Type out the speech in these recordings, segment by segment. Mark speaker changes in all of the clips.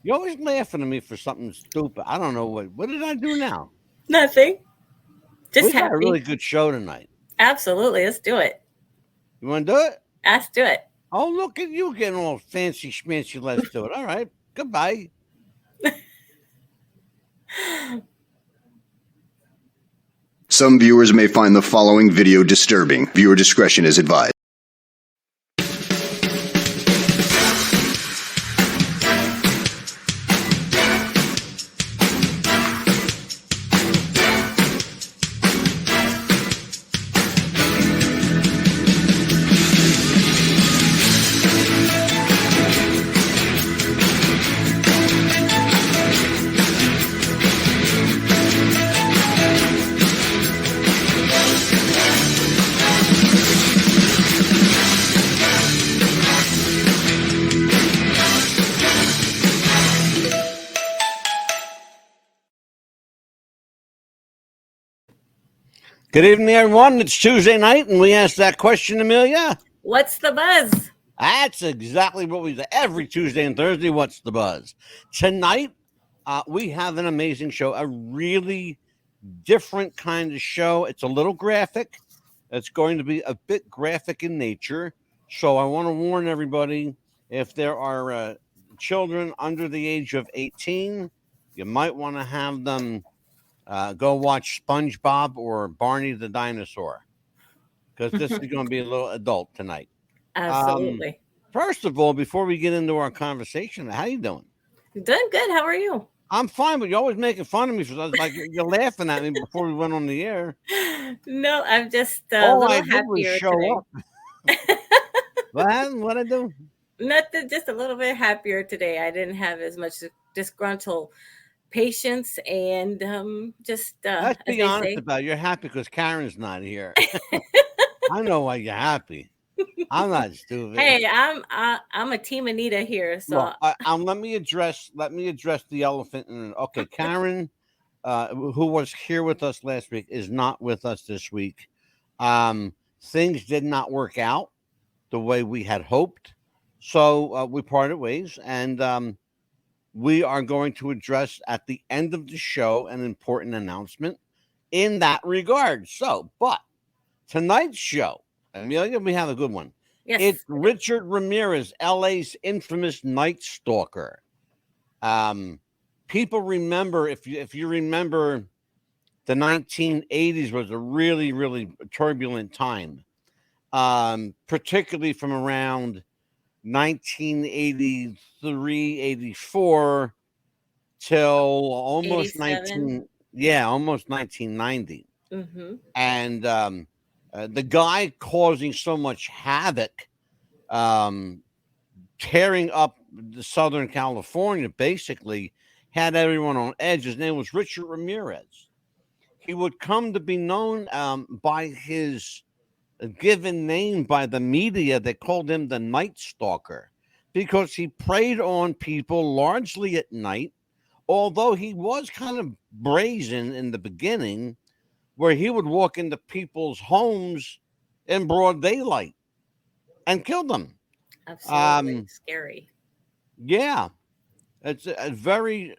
Speaker 1: You're always laughing at me for something stupid. I don't know what did I do now?
Speaker 2: Nothing.
Speaker 1: We
Speaker 2: Just
Speaker 1: got a really
Speaker 2: happy.
Speaker 1: good show tonight.
Speaker 2: Absolutely. Let's do it.
Speaker 1: You want to do it?
Speaker 2: Let's do it.
Speaker 1: Oh, look at you getting all fancy schmancy. Let's do it. All right. Goodbye.
Speaker 3: Some viewers may find the following video disturbing. Viewer discretion is advised.
Speaker 1: Good evening, everyone. It's Tuesday night, and we asked that question, Amelia.
Speaker 2: What's the buzz?
Speaker 1: That's exactly what we do every Tuesday and Thursday. What's the buzz? Tonight, we have an amazing show, a really different kind of show. It's a little graphic. It's going to be a bit graphic in nature. So I want to warn everybody, if there are children under the age of 18, you might want to have them go watch SpongeBob or Barney the Dinosaur, because this is going to be a little adult tonight.
Speaker 2: Absolutely.
Speaker 1: First of all, before we get into our conversation, how you doing?
Speaker 2: Doing good. How are you?
Speaker 1: I'm fine, but you're always making fun of me. Like you're laughing at me before we went on the air.
Speaker 2: No, I'm just
Speaker 1: All
Speaker 2: little
Speaker 1: I did was
Speaker 2: happier
Speaker 1: show
Speaker 2: today.
Speaker 1: up. What I do?
Speaker 2: Nothing, just a little bit happier today. I didn't have as much disgruntled patience and just
Speaker 1: Let's
Speaker 2: as
Speaker 1: be
Speaker 2: they
Speaker 1: honest
Speaker 2: say.
Speaker 1: about it. You're happy because Karen's not here. I know why you're happy. I'm not stupid.
Speaker 2: Hey, I'm a team Anita here, so
Speaker 1: Well, let me address the elephant in. Okay, Karen, who was here with us last week, is not with us this week. Things did not work out the way we had hoped, so we parted ways, and we are going to address at the end of the show an important announcement in that regard. So, but tonight's show, Amelia, we have a good one.
Speaker 2: yes.
Speaker 1: It's Richard Ramirez, LA's infamous Night Stalker. People remember, if you remember, the 1980s was a really, really turbulent time, particularly from around 1983, 84 till almost
Speaker 2: 87.
Speaker 1: almost 1990.
Speaker 2: Mm-hmm.
Speaker 1: And the guy causing so much havoc, tearing up the Southern California, basically had everyone on edge. His name was Richard Ramirez. He would come to be known by his given name by the media. They called him the Night Stalker because he preyed on people largely at night, although he was kind of brazen in the beginning, where he would walk into people's homes in broad daylight and kill them.
Speaker 2: Absolutely scary.
Speaker 1: Yeah, it's a very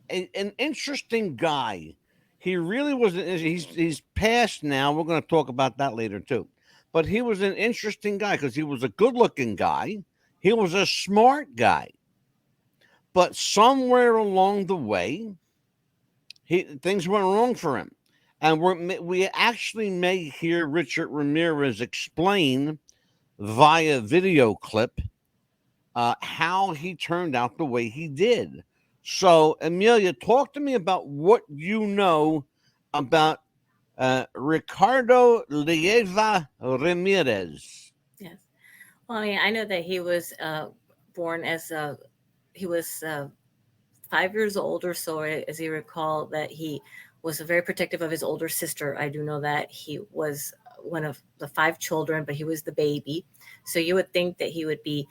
Speaker 1: an interesting guy. He really was. He's passed now. We're going to talk about that later too. But he was an interesting guy because he was a good-looking guy. He was a smart guy. But somewhere along the way, things went wrong for him. And we actually may hear Richard Ramirez explain via video clip how he turned out the way he did. So, Amelia, talk to me about what you know about Ricardo Lieva Ramirez.
Speaker 2: Yes. Well, I mean, I know that he was born as he was 5 years old or so, as you recall, that he was very protective of his older sister. I do know that he was one of the 5 children, but he was the baby. So you would think that he would be,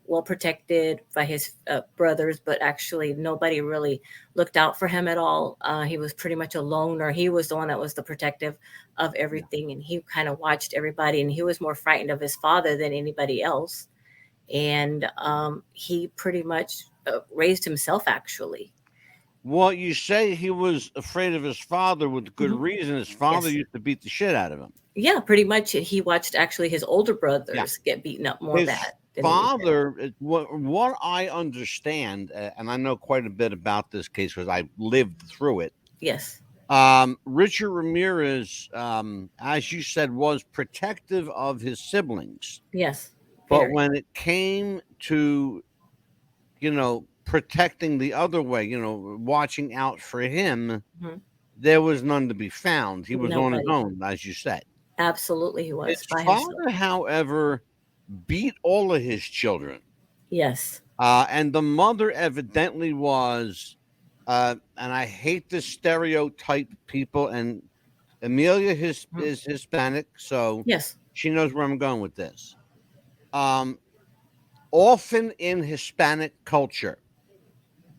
Speaker 2: well protected by his brothers, but actually nobody really looked out for him at all. He was pretty much a loner. He was the one that was the protective of everything, and he kind of watched everybody, and he was more frightened of his father than anybody else. and he pretty much raised himself, actually.
Speaker 1: Well, you say he was afraid of his father with good
Speaker 2: Mhm.
Speaker 1: reason. His father
Speaker 2: Yes.
Speaker 1: used to beat the shit out of him.
Speaker 2: Yeah, pretty much. He watched actually his older
Speaker 1: Yeah.
Speaker 2: brothers get beaten up more
Speaker 1: His
Speaker 2: bad than he did.
Speaker 1: father, what I understand, and I know quite a bit about this case because I lived through it.
Speaker 2: Yes.
Speaker 1: Richard Ramirez, as you said, was protective of his siblings.
Speaker 2: Yes.
Speaker 1: But
Speaker 2: Very.
Speaker 1: when it came to, protecting the other way, watching out for him,
Speaker 2: Mhm.
Speaker 1: there was none to be found. He was on his
Speaker 2: Nobody.
Speaker 1: own, as you said.
Speaker 2: Absolutely, he
Speaker 1: His
Speaker 2: was by himself.
Speaker 1: father, however, beat all of his children.
Speaker 2: Yes.
Speaker 1: And the mother evidently was, and I hate to stereotype people, and Amelia
Speaker 2: Mhm.
Speaker 1: is Hispanic, so
Speaker 2: Yes.
Speaker 1: she knows where I'm going with this. Um, Often in Hispanic culture,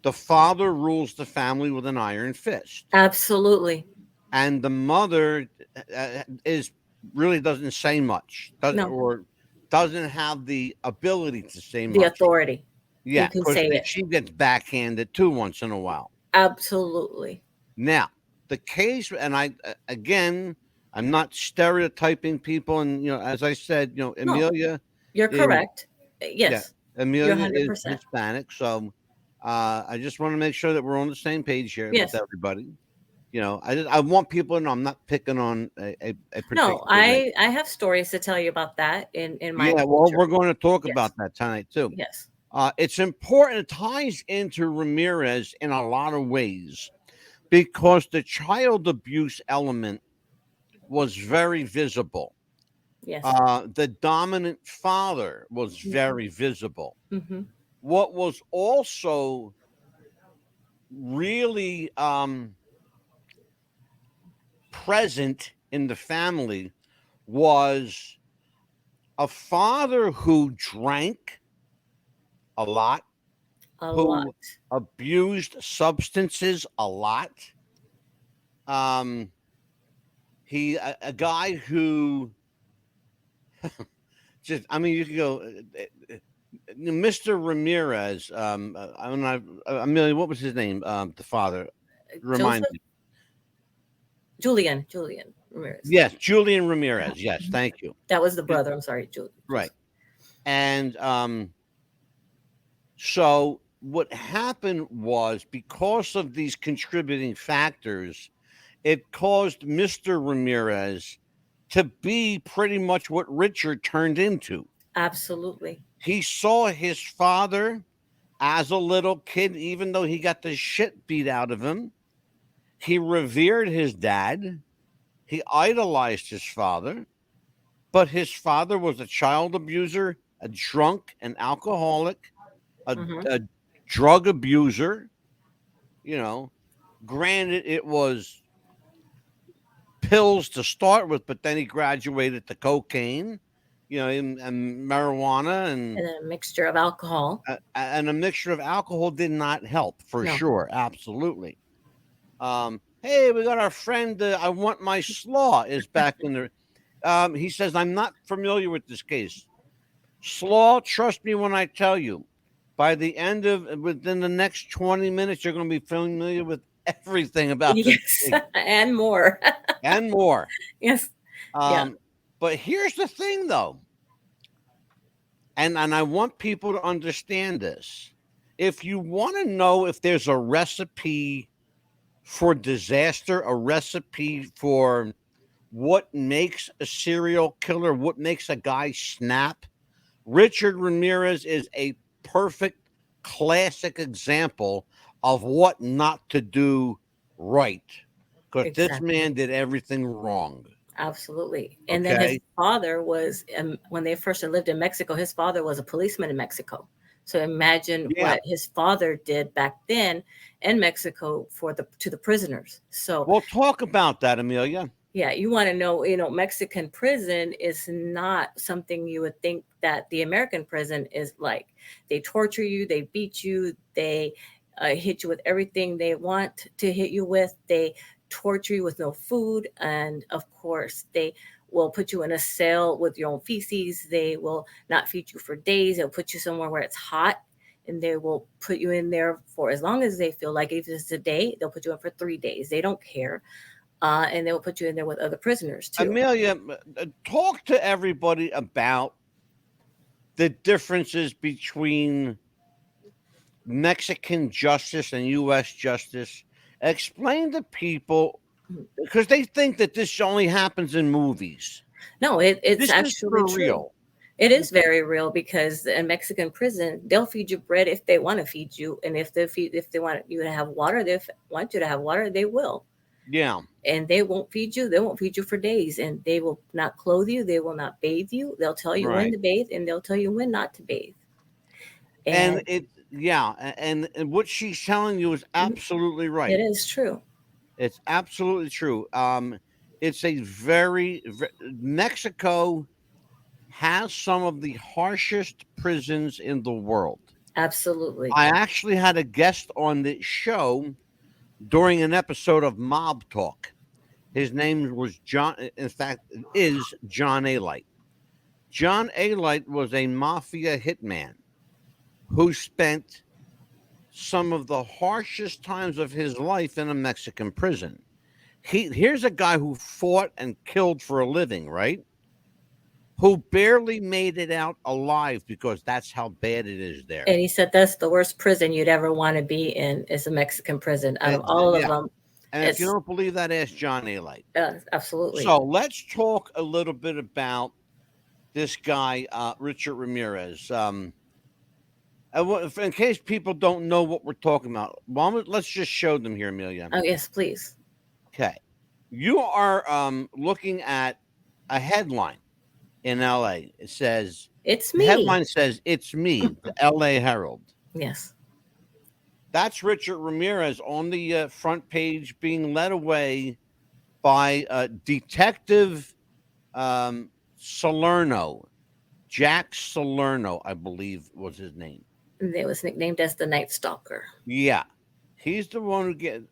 Speaker 1: the father rules the family with an iron fist,
Speaker 2: Absolutely.
Speaker 1: and the mother is really doesn't say much,
Speaker 2: No.
Speaker 1: or doesn't have the ability to say
Speaker 2: The
Speaker 1: much.
Speaker 2: authority. You
Speaker 1: Yeah,
Speaker 2: can
Speaker 1: because
Speaker 2: say it.
Speaker 1: she gets backhanded too once in a while.
Speaker 2: Absolutely.
Speaker 1: Now, the case, and again, I'm not stereotyping people, and as I said,
Speaker 2: No,
Speaker 1: Amelia
Speaker 2: you're
Speaker 1: is
Speaker 2: correct.
Speaker 1: yeah,
Speaker 2: Yes, you're
Speaker 1: Amelia is
Speaker 2: 100%.
Speaker 1: Hispanic, so I just want to make sure that we're on the same page here with
Speaker 2: Yes.
Speaker 1: everybody. I want people to know I'm not picking on a
Speaker 2: No,
Speaker 1: particular race.
Speaker 2: I have stories to tell you about that in my
Speaker 1: Yeah, well,
Speaker 2: culture.
Speaker 1: we're going to talk
Speaker 2: Yes.
Speaker 1: about that tonight too.
Speaker 2: Yes.
Speaker 1: It's important. It ties into Ramirez in a lot of ways because the child abuse element was very visible.
Speaker 2: Yes.
Speaker 1: The dominant father was very visible.
Speaker 2: Mm-hmm.
Speaker 1: What was also really present in the family was a father who drank a lot,
Speaker 2: A lot.
Speaker 1: who abused substances a lot. Um, a guy who just, I mean, you could go, Mr. Ramirez. I don't know, Amelia. What was his name? The father. Remind
Speaker 2: Joseph
Speaker 1: me.
Speaker 2: Julian Ramirez.
Speaker 1: Yes, Julian Ramirez. Yes,
Speaker 2: Mhm.
Speaker 1: thank you.
Speaker 2: That was the brother. I'm sorry,
Speaker 1: Right.
Speaker 2: Joseph.
Speaker 1: And so what happened was because of these contributing factors, it caused Mr. Ramirez to be pretty much what Richard turned into.
Speaker 2: Absolutely.
Speaker 1: He saw his father as a little kid, even though he got the shit beat out of him. He revered his dad. He idolized his father, but his father was a child abuser, a drunk, an alcoholic,
Speaker 2: Mm-hmm.
Speaker 1: a drug abuser. You know, Granted, it was pills to start with, but then he graduated to cocaine, and marijuana,
Speaker 2: And then a mixture of alcohol.
Speaker 1: and a mixture of alcohol did not help for
Speaker 2: No.
Speaker 1: sure. Absolutely. Hey, we got our friend. I want my slaw is back in there. He says, I'm not familiar with this case. Slaw, trust me when I tell you, by the end of within the next 20 minutes, you're going to be familiar with everything about this
Speaker 2: Yes,
Speaker 1: case
Speaker 2: and more.
Speaker 1: and more.
Speaker 2: Yes. Yeah.
Speaker 1: Um, but here's the thing, though, and I want people to understand this. If you want to know if there's a recipe for disaster, a recipe for what makes a serial killer, what makes a guy snap, Richard Ramirez is a perfect classic example of what not to do right. Because this
Speaker 2: Exactly.
Speaker 1: man did everything wrong.
Speaker 2: Absolutely. And then his
Speaker 1: Okay.
Speaker 2: father was, when they first lived in Mexico, his father was a policeman in Mexico. So imagine
Speaker 1: Yeah.
Speaker 2: what his father did back then in Mexico for the prisoners. So
Speaker 1: We'll talk about that, Amelia.
Speaker 2: yeah, you want to know, Mexican prison is not something you would think that the American prison is like. They torture you, they beat you, they hit you with everything they want to hit you with. They torture you with no food, and of course, they will put you in a cell with your own feces. They will not feed you for days. They'll put you somewhere where it's hot, and they will put you in there for as long as they feel like. If it's a day, they'll put you in for 3 days. They don't care. And they will put you in there with other prisoners too.
Speaker 1: Amelia, talk to everybody about the differences between Mexican justice and U.S. justice. Explain to people, because they think that this only happens in movies.
Speaker 2: No, it's
Speaker 1: This is
Speaker 2: actually
Speaker 1: for
Speaker 2: true.
Speaker 1: real.
Speaker 2: It is very real, because in Mexican prison, they'll feed you bread if they want to feed you, and if they want you to have water, they want you to have water, they will.
Speaker 1: Yeah.
Speaker 2: And they won't feed you. They won't feed you for days, and they will not clothe you. They will not bathe you. They'll tell you when
Speaker 1: Right.
Speaker 2: to bathe, and they'll tell you when not to bathe.
Speaker 1: And and what she's telling you is absolutely right.
Speaker 2: It is true.
Speaker 1: It's absolutely true. It's a Mexico has some of the harshest prisons in the world.
Speaker 2: Absolutely.
Speaker 1: I actually had a guest on the show during an episode of Mob Talk. His name was John. In fact, it is John Alight. John Alight was a mafia hitman who spent some of the harshest times of his life in a Mexican prison. Here's a guy who fought and killed for a living, right? Who barely made it out alive because that's how bad it is there.
Speaker 2: And he said that's the worst prison you'd ever want to be in, is a Mexican prison. Out of all of them.
Speaker 1: And if you don't believe that, ask John Alight.
Speaker 2: Absolutely.
Speaker 1: So let's talk a little bit about this guy, Richard Ramirez. In case people don't know what we're talking about, let's just show them here, Amelia.
Speaker 2: Oh, yes, please.
Speaker 1: Okay. You are looking at a headline in L.A. It says,
Speaker 2: "It's me."
Speaker 1: The headline says, "It's me," the L.A. Herald.
Speaker 2: Yes.
Speaker 1: That's Richard Ramirez on the front page being led away by Detective Salerno. Jack Salerno, I believe, was his name.
Speaker 2: It was nicknamed as the Night Stalker.
Speaker 1: Yeah. He's the one who get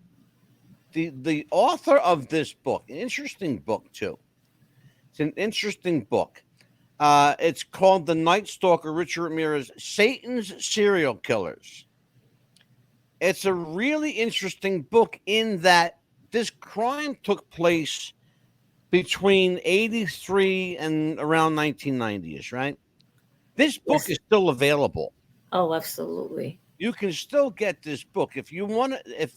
Speaker 1: the author of this book, an interesting book too. It's an interesting book. It's called The Night Stalker, Richard Ramirez, Satan's Serial Killers. It's a really interesting book in that this crime took place between 83 and around 1990s, right? This book is still available.
Speaker 2: Oh, absolutely.
Speaker 1: You can still get this book if you want to.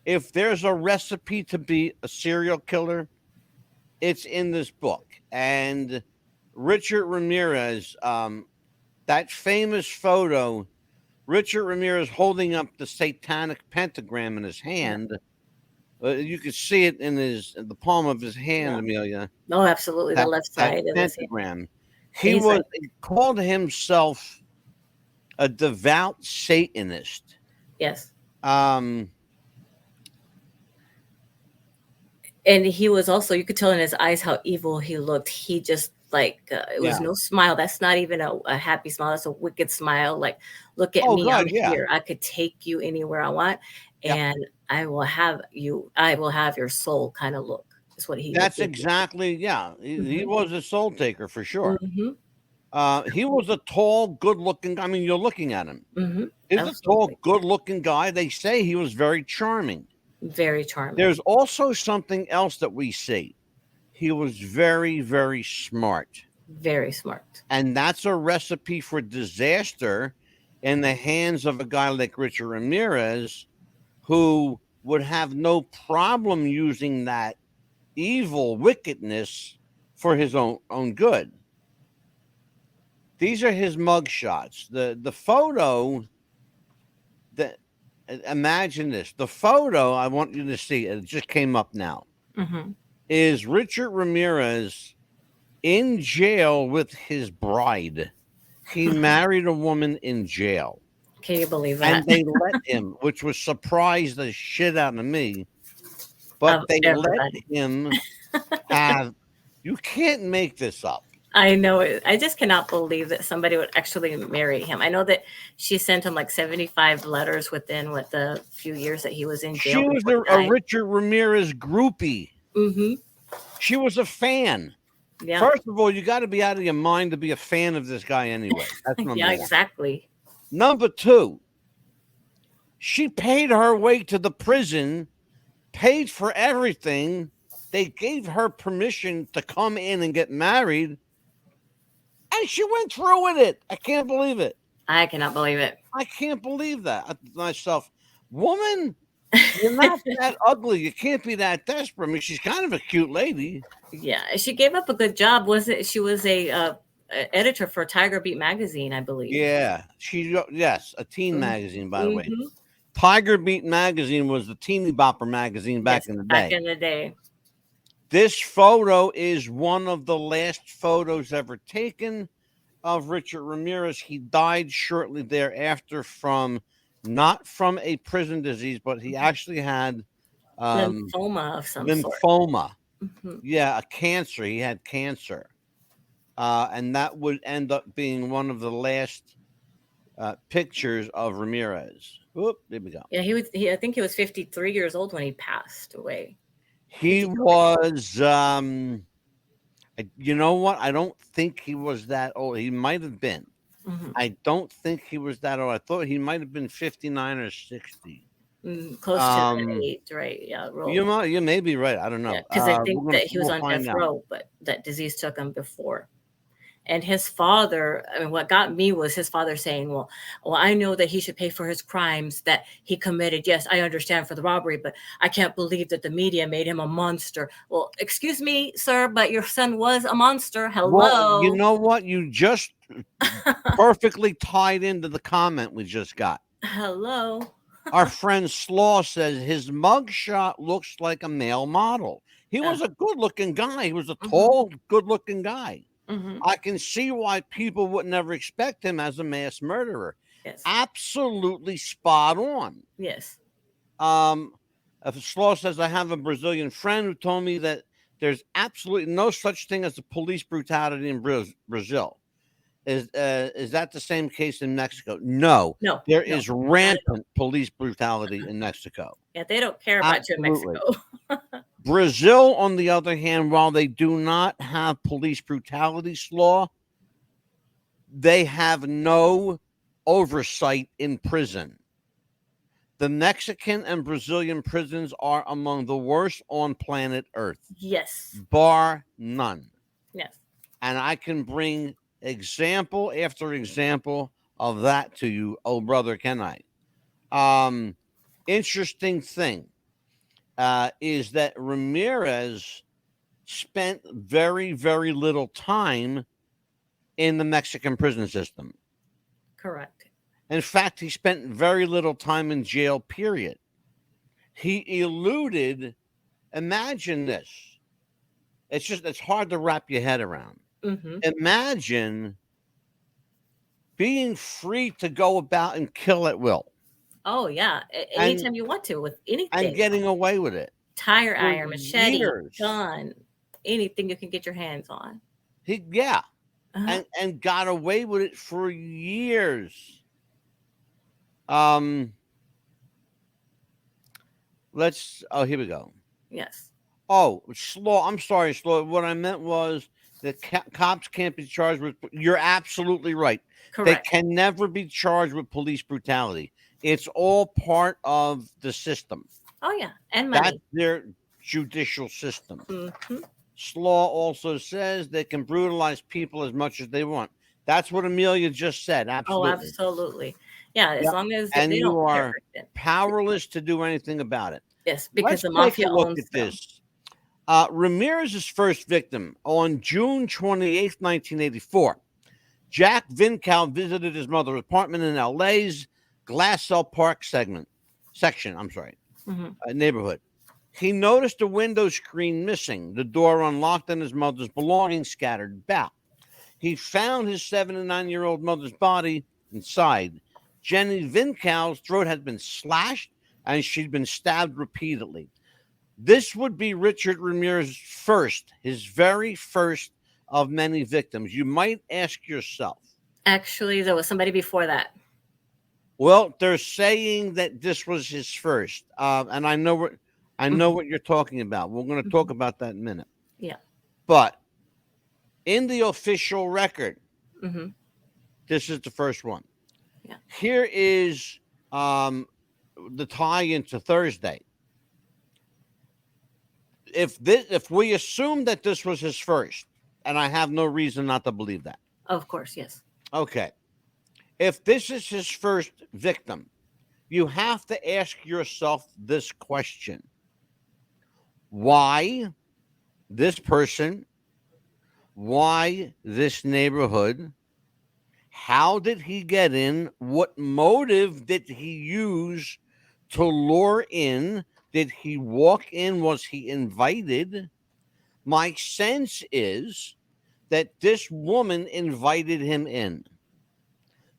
Speaker 1: If there's a recipe to be a serial killer, it's in this book. And Richard Ramirez, that famous photo, Richard Ramirez holding up the satanic pentagram in his hand. You could see it in the palm of his hand, Amelia.
Speaker 2: No, absolutely. The left side of his
Speaker 1: pentagram. He called himself a devout Satanist.
Speaker 2: Yes.
Speaker 1: And
Speaker 2: he was also, you could tell in his eyes how evil he looked. He just it was no smile. That's not even a happy smile. That's a wicked smile. Like, look at me. I'm here. I could take you anywhere I want. And I will have your soul kind of look. Is what he
Speaker 1: That's exactly, He was a soul taker for sure.
Speaker 2: Mm-hmm.
Speaker 1: He was a tall, good-looking guy. I mean, you're looking at him.
Speaker 2: Mm-hmm.
Speaker 1: He's a tall, good-looking guy. They say he was very charming.
Speaker 2: Very charming.
Speaker 1: There's also something else that we see. He was very, very smart.
Speaker 2: Very smart.
Speaker 1: And that's a recipe for disaster in the hands of a guy like Richard Ramirez, who would have no problem using that evil wickedness for his own good. These are his mug shots. The photo that, imagine this. The photo I want you to see, it just came up now, is Richard Ramirez in jail with his bride. He married a woman in jail.
Speaker 2: Can you believe that?
Speaker 1: And they let him, which was surprised the shit out of me. But they let him have. You can't make this up.
Speaker 2: I know it. I just cannot believe that somebody would actually marry him. I know that she sent him like 75 letters within the few years that he was in jail.
Speaker 1: She was a Richard Ramirez groupie.
Speaker 2: Mm-hmm.
Speaker 1: She was a fan.
Speaker 2: Yeah.
Speaker 1: First of all, you got to be out of your mind to be a fan of this guy anyway. That's number
Speaker 2: Yeah,
Speaker 1: one.
Speaker 2: exactly.
Speaker 1: Number two, she paid her way to the prison, paid for everything. They gave her permission to come in and get married, and she went through with it. I can't believe it.
Speaker 2: I cannot believe it.
Speaker 1: I can't believe that. I thought to myself, woman, you're not that ugly. You can't be that desperate. I mean, she's kind of a cute lady.
Speaker 2: Yeah, she gave up a good job. Was it? She was editor for Tiger Beat magazine, I believe.
Speaker 1: Yeah, yes, a teen magazine, by the way.
Speaker 2: Mm-hmm.
Speaker 1: Tiger Beat magazine was the teeny bopper magazine back
Speaker 2: Yes,
Speaker 1: in the
Speaker 2: back
Speaker 1: day.
Speaker 2: in the day.
Speaker 1: This photo is one of the last photos ever taken of Richard Ramirez. He died shortly thereafter not from a prison disease, but he actually had
Speaker 2: Lymphoma of some sort.
Speaker 1: lymphoma.
Speaker 2: Mm-hmm.
Speaker 1: Yeah, a cancer. He had cancer. And that would end up being one of the last pictures of Ramirez. Oop, there we go.
Speaker 2: Yeah, I think he was 53 years old when he passed away.
Speaker 1: He
Speaker 2: 54.
Speaker 1: was, you know what? I don't think he was that old. He might have been.
Speaker 2: Mm-hmm.
Speaker 1: I don't think he was that old. I thought he might have been 59 or 60.
Speaker 2: Close to that age, right? Yeah,
Speaker 1: You may be right. I don't know.
Speaker 2: Because I think that he was on death
Speaker 1: out.
Speaker 2: row, but that disease took him before. And his father, I mean, what got me was his father saying, well, I know that he should pay for his crimes that he committed. Yes, I understand for the robbery, but I can't believe that the media made him a monster. Well, excuse me, sir, but your son was a monster. Hello.
Speaker 1: Well, you know what? You just perfectly tied into the comment we just got.
Speaker 2: Hello.
Speaker 1: Our friend Slaw says his mugshot looks like a male model. He was a good-looking guy. He was a tall, good-looking guy.
Speaker 2: Mm-hmm.
Speaker 1: I can see why people would never expect him as a mass murderer.
Speaker 2: Yes.
Speaker 1: Absolutely spot on.
Speaker 2: Yes.
Speaker 1: Slaw says, I have a Brazilian friend who told me that there's absolutely no such thing as a police brutality in Brazil. Is that the same case in Mexico? No. There is rampant police brutality in Mexico.
Speaker 2: Yeah, they don't care about you in Mexico.
Speaker 1: Brazil, on the other hand, while they do not have police brutality law, they have no oversight in prison. The Mexican and Brazilian prisons are among the worst on planet Earth.
Speaker 2: Yes.
Speaker 1: Bar none.
Speaker 2: Yes.
Speaker 1: And I can bring example after example of that to you, oh brother, can I? Interesting thing is that Ramirez spent very, very little time in the Mexican prison system.
Speaker 2: Correct.
Speaker 1: In fact, he spent very little time in jail, period. He eluded, imagine this. It's hard to wrap your head around.
Speaker 2: Mm-hmm.
Speaker 1: Imagine being free to go about and kill at will.
Speaker 2: Oh, yeah. Anytime you want to with anything.
Speaker 1: And getting away with it.
Speaker 2: Tire iron, machete, gun, anything you can get your hands on.
Speaker 1: And got away with it for years. Here we go.
Speaker 2: Yes.
Speaker 1: Oh, Slaw. I'm sorry, Slaw. What I meant was that cops can't be charged with. You're absolutely right.
Speaker 2: Correct.
Speaker 1: They can never be charged with police brutality. It's all part of the system.
Speaker 2: Oh, yeah. And money.
Speaker 1: That's their judicial system.
Speaker 2: Mm-hmm.
Speaker 1: Slaw also says they can brutalize people as much as they want. That's what Amelia just said. Absolutely.
Speaker 2: Oh, absolutely. Yeah, as long as
Speaker 1: and
Speaker 2: they
Speaker 1: you
Speaker 2: don't
Speaker 1: are powerless to do anything about it.
Speaker 2: Yes, because the
Speaker 1: Let's take
Speaker 2: mafia
Speaker 1: a look
Speaker 2: owns
Speaker 1: at
Speaker 2: them.
Speaker 1: this. Ramirez's first victim on June 28th, 1984. Jack Vincal visited his mother's apartment in LA's Glassell Park neighborhood. He noticed a window screen missing, the door unlocked, and his mother's belongings scattered about. He found his 79-year-old mother's body inside. Jenny Vincal's throat had been slashed, and she'd been stabbed repeatedly. This would be Richard Ramirez's his very first of many victims. You might ask yourself.
Speaker 2: Actually, there was somebody before that.
Speaker 1: Well, they're saying that this was his first, and I know what you're talking about. We're going to talk about that in a minute.
Speaker 2: Yeah.
Speaker 1: But in the official record.
Speaker 2: Mm-hmm.
Speaker 1: This is the first one.
Speaker 2: Yeah.
Speaker 1: Here is the tie into Thursday. If we assume that this was his first, and I have no reason not to believe that.
Speaker 2: Of course, yes.
Speaker 1: Okay. If this is his first victim, you have to ask yourself this question. Why this person? Why this neighborhood? How did he get in? What motive did he use to lure in? Did he walk in? Was he invited? My sense is that this woman invited him in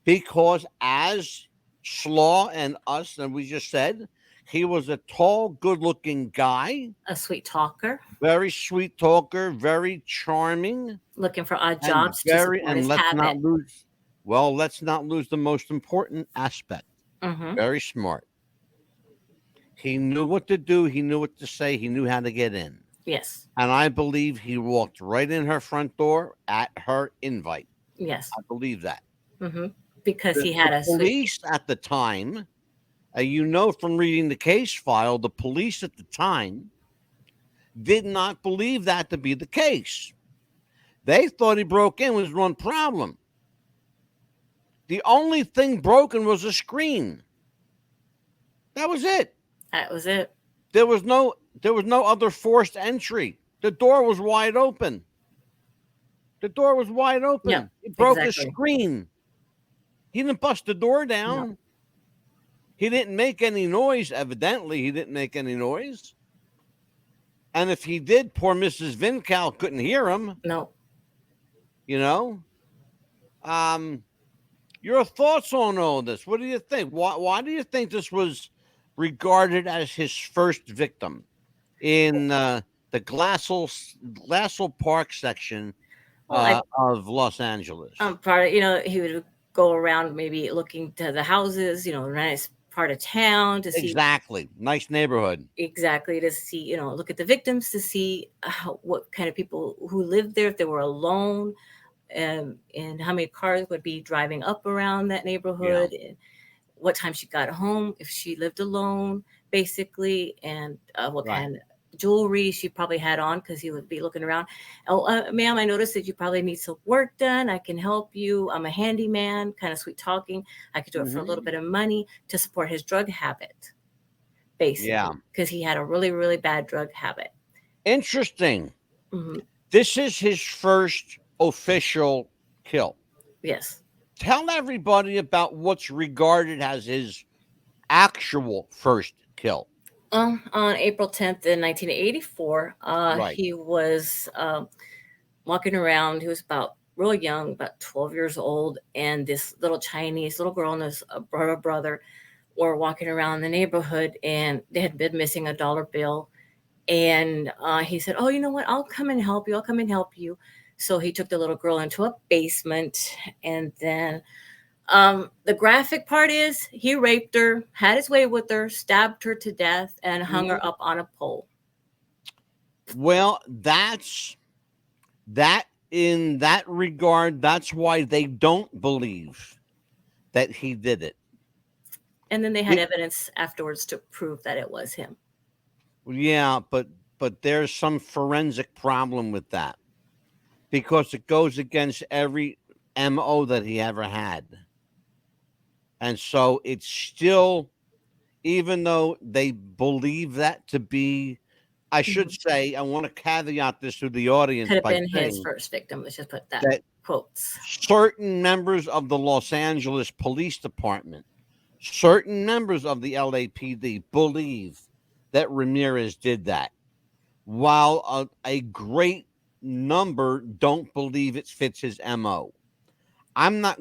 Speaker 1: because, as Slaw and us, and we just said, he was a tall, good looking guy,
Speaker 2: A sweet talker,
Speaker 1: very sweet talker, very charming,
Speaker 2: looking for odd
Speaker 1: and
Speaker 2: jobs to
Speaker 1: very,
Speaker 2: support
Speaker 1: and
Speaker 2: his
Speaker 1: let's not
Speaker 2: habit.
Speaker 1: lose, well, let's not lose the most important aspect.
Speaker 2: Mm-hmm.
Speaker 1: Very smart. He knew what to do, he knew what to say, he knew how to get in.
Speaker 2: Yes.
Speaker 1: And I believe he walked right in her front door at her invite.
Speaker 2: Yes.
Speaker 1: I believe that.
Speaker 2: Mm-hmm. Because
Speaker 1: The,
Speaker 2: he
Speaker 1: the
Speaker 2: had a sweet.
Speaker 1: police at the time, you know from reading the case file, the police at the time did not believe that to be the case. They thought he broke in with one problem. The only thing broken was a screen. That was it.
Speaker 2: That was it.
Speaker 1: There was no other forced entry. The door was wide open. The door was wide open.
Speaker 2: Yeah,
Speaker 1: He broke a
Speaker 2: exactly.
Speaker 1: screen. He didn't bust the door down.
Speaker 2: No.
Speaker 1: He didn't make any noise. Evidently, he didn't make any noise. And if he did, poor Mrs. Vincal couldn't hear him.
Speaker 2: No.
Speaker 1: You know. Your thoughts on all this? What do you think? Why do you think this was regarded as his first victim in the Glassell Park section
Speaker 2: Well,
Speaker 1: of Los Angeles?
Speaker 2: part of, he would go around maybe looking to the houses, nice part of town to see
Speaker 1: Exactly. Nice neighborhood.
Speaker 2: exactly to see, look at the victims to see what kind of people who lived there, if they were alone, and how many cars would be driving up around that neighborhood, and what time she got home, if she lived alone, basically, and what
Speaker 1: Right.
Speaker 2: kind of jewelry she probably had on, because he would be looking around. Oh, ma'am, I noticed that you probably need some work done. I can help you. I'm a handyman, kind of sweet talking. I could do it for a little bit of money to support his drug habit, basically, because he had a really, really bad drug habit.
Speaker 1: Interesting.
Speaker 2: Mm-hmm.
Speaker 1: This is his first official kill.
Speaker 2: Yes.
Speaker 1: Tell everybody about what's regarded as his actual first kill.
Speaker 2: On April 10th in 1984,
Speaker 1: Right.
Speaker 2: he was walking around. He was about real young, about 12 years old, and this little Chinese little girl and his brother were walking around the neighborhood, and they had been missing a dollar bill. And he said, "Oh, you know what? I'll come and help you. I'll come and help you." So he took the little girl into a basement, and then the graphic part is he raped her, had his way with her, stabbed her to death, and hung her up on a pole.
Speaker 1: Well, that in that regard, that's why they don't believe that he did it.
Speaker 2: And then they had evidence afterwards to prove that it was him.
Speaker 1: Yeah, but there's some forensic problem with that because it goes against every MO that he ever had. And so it's still, even though they believe that to be, I should say, I want to caveat this to the audience
Speaker 2: Could have
Speaker 1: by
Speaker 2: been his
Speaker 1: saying
Speaker 2: first victim. Let's just put that quotes.
Speaker 1: certain members of the Los Angeles Police Department, certain members of the LAPD believe that Ramirez did that, while a great number don't believe it fits his MO. I'm not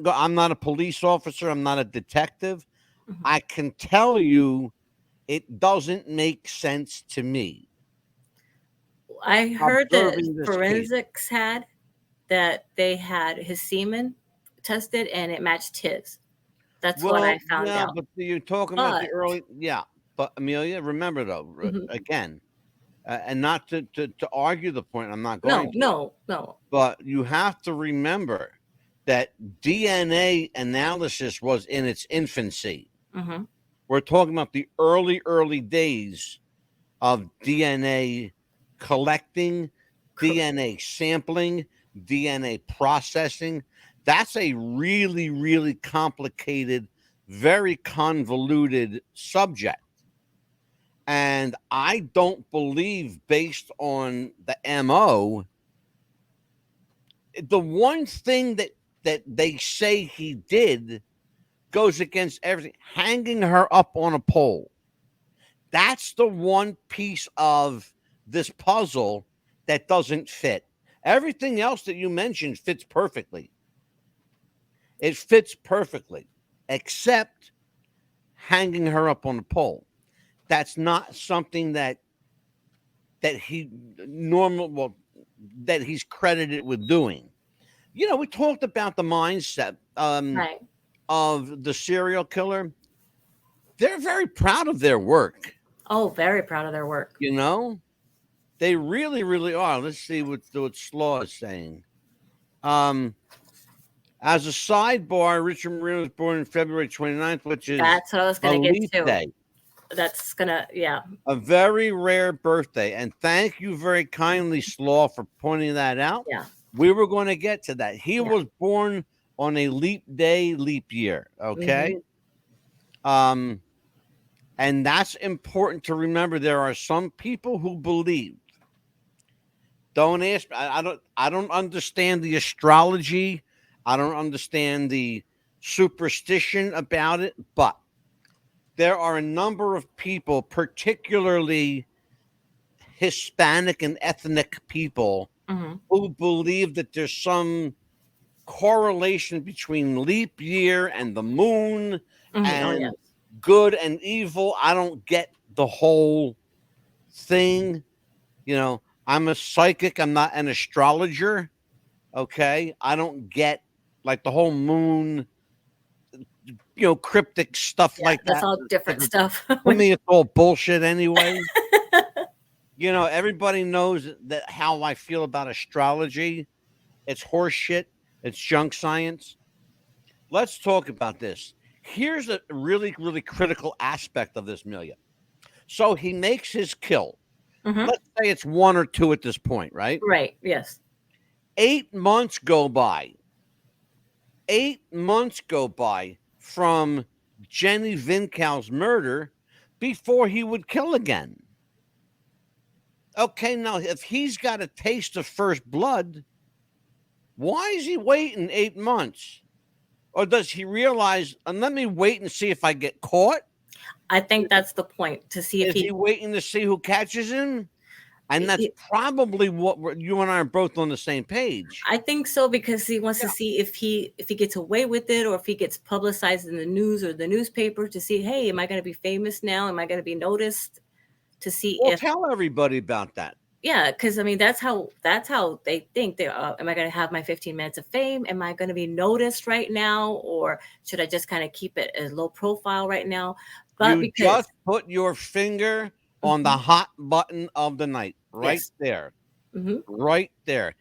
Speaker 1: a police officer. I'm not a detective.
Speaker 2: Mhm.
Speaker 1: I can tell you it doesn't make sense to me.
Speaker 2: I heard that
Speaker 1: Observing this case.
Speaker 2: forensics had that they had his semen tested and it matched his. That's what I found out.
Speaker 1: But you're talking about the early, but Amelia, remember though,
Speaker 2: Mhm.
Speaker 1: again, and not to argue the point. I'm not going
Speaker 2: No,
Speaker 1: to.
Speaker 2: no.
Speaker 1: But you have to remember that DNA analysis was in its infancy.
Speaker 2: Mm-hmm.
Speaker 1: We're talking about the early days of DNA collecting, DNA sampling, DNA processing. That's a really complicated, very convoluted subject. And I don't believe, based on the MO, the one thing that they say he did goes against everything. Hanging her up on a pole. That's the one piece of this puzzle that doesn't fit. Everything else that you mentioned fits perfectly. It fits perfectly, except hanging her up on a pole. That's not something that he that he's credited with doing. We talked about the mindset
Speaker 2: Right.
Speaker 1: of the serial killer. They're very proud of their work.
Speaker 2: Oh, very proud of their work.
Speaker 1: They really are. Let's see what Slaw is saying. As a sidebar, Richard Marino was born on February 29th, which is
Speaker 2: That's what I was
Speaker 1: a
Speaker 2: going to get
Speaker 1: leap
Speaker 2: to.
Speaker 1: day.
Speaker 2: That's gonna, yeah.
Speaker 1: A very rare birthday. And thank you very kindly, Slaw, for pointing that out.
Speaker 2: Yeah.
Speaker 1: We were going to get to that. He
Speaker 2: Yeah.
Speaker 1: was born on a leap day, leap year. Okay. And that's important to remember. There are some people who believe. Don't ask me. I don't understand the astrology. I don't understand the superstition about it, but there are a number of people, particularly Hispanic and ethnic people,
Speaker 2: Mm-hmm.
Speaker 1: who believe that there's some correlation between leap year and the moon
Speaker 2: Mm-hmm.
Speaker 1: and
Speaker 2: Oh, yeah.
Speaker 1: good and evil. I don't get the whole thing. I'm a psychic. I'm not an astrologer. Okay. I don't get like the whole moon, cryptic stuff
Speaker 2: Yeah,
Speaker 1: like
Speaker 2: that's
Speaker 1: that.
Speaker 2: all different stuff.
Speaker 1: To me, it's all bullshit anyway. Everybody knows that how I feel about astrology. It's horse shit. It's junk science. Let's talk about this. Here's a really critical aspect of this, Milia. So he makes his kill.
Speaker 2: Mm-hmm.
Speaker 1: Let's say it's 1 or 2 at this point, right?
Speaker 2: Right. Yes.
Speaker 1: 8 months go by. 8 months go by from Jenny Vincal's murder before he would kill again. Okay, now if he's got a taste of first blood, why is he waiting 8 months? Or does he realize, and let me wait and see if I get caught?
Speaker 2: I think that's the point, to see if
Speaker 1: Is he waiting to see who catches him? And that's probably what you and I are both on the same page.
Speaker 2: I think so, because he wants to see if he gets away with it, or if he gets publicized in the news or the newspaper, to see, hey, am I going to be famous now? Am I going to be noticed? To see if
Speaker 1: tell everybody about that.
Speaker 2: Yeah, because I mean that's how they think. They am I going to have my 15 minutes of fame? Am I going to be noticed right now, or should I just kind of keep it a low profile right now? But
Speaker 1: you just put your finger on the hot button of the night, right there, right there.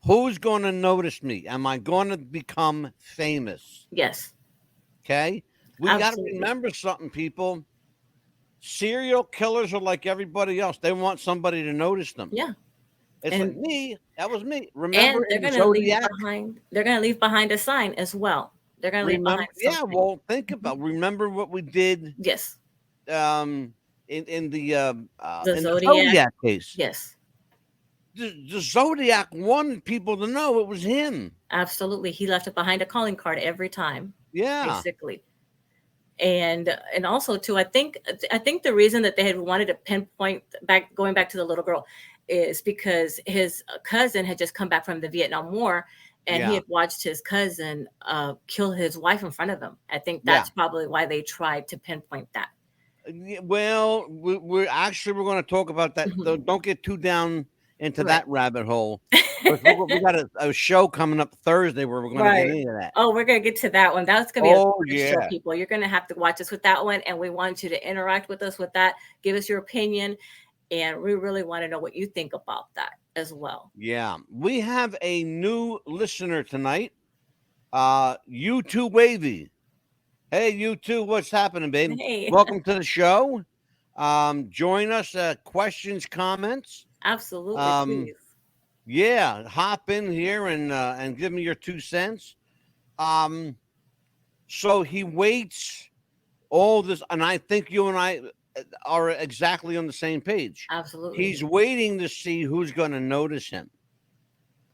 Speaker 1: Who's going to notice me? Am I going to become famous?
Speaker 2: Yes.
Speaker 1: Okay. We got to remember something, people. Serial killers are like everybody else. They want somebody to notice them.
Speaker 2: Yeah.
Speaker 1: It's like me. That was me. Remember,
Speaker 2: and they're going to leave behind. They're going to leave behind a sign as well. They're going to leave behind something.
Speaker 1: Yeah. Well, think about. Remember what we did.
Speaker 2: Yes.
Speaker 1: In the
Speaker 2: Zodiac
Speaker 1: case.
Speaker 2: Yes.
Speaker 1: The Zodiac wanted people to know it was him.
Speaker 2: Absolutely. He left it behind a calling card every time.
Speaker 1: Yeah.
Speaker 2: Basically. And also too, I think the reason that they had wanted to pinpoint going back to the little girl, is because his cousin had just come back from the Vietnam War, and he had watched his cousin kill his wife in front of him. I think that's probably why they tried to pinpoint that.
Speaker 1: Well, we're going to talk about that.
Speaker 2: Mm-hmm.
Speaker 1: Don't get too down into that rabbit hole. We got a show coming up Thursday where we're going to get into that.
Speaker 2: Oh, we're going to get to that one. That's going to be a show, people. You're going to have to watch us with that one, and we want you to interact with us with that. Give us your opinion. And we really want to know what you think about that as well.
Speaker 1: Yeah. We have a new listener tonight. You two Wavy. Hey, you two, what's happening, babe?
Speaker 2: Hey,
Speaker 1: Welcome to the show. Join us. Questions, comments.
Speaker 2: absolutely,
Speaker 1: Um,
Speaker 2: please.
Speaker 1: yeah, hop in here and give me your 2 cents. Um, so he waits all this, and I think you and I are exactly on the same page.
Speaker 2: Absolutely.
Speaker 1: He's waiting to see who's going to notice him.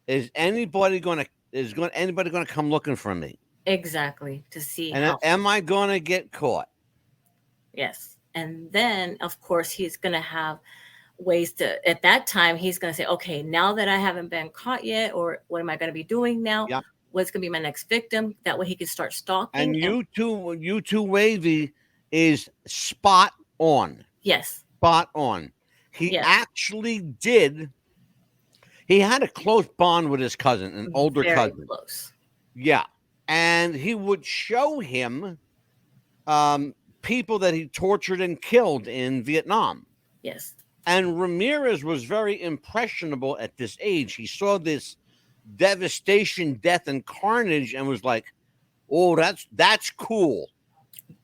Speaker 1: Is anybody going to come looking for me?
Speaker 2: Exactly. To see
Speaker 1: And
Speaker 2: how,
Speaker 1: am I going to get caught?
Speaker 2: yes. And then, of course, he's going to have ways to, at that time, he's going to say, okay, now that I haven't been caught yet, or what am I going to be doing now?
Speaker 1: Yeah.
Speaker 2: What's going to be my next victim? That way he can start stalking.
Speaker 1: And you two Wavy is spot on.
Speaker 2: Yes.
Speaker 1: Spot on. He
Speaker 2: Yes.
Speaker 1: actually did. He had a close bond with his cousin, an older
Speaker 2: Very
Speaker 1: cousin.
Speaker 2: close.
Speaker 1: Yeah. And he would show him people that he tortured and killed in Vietnam.
Speaker 2: Yes.
Speaker 1: And Ramirez was very impressionable at this age. He saw this devastation, death, and carnage and was like, oh, that's cool.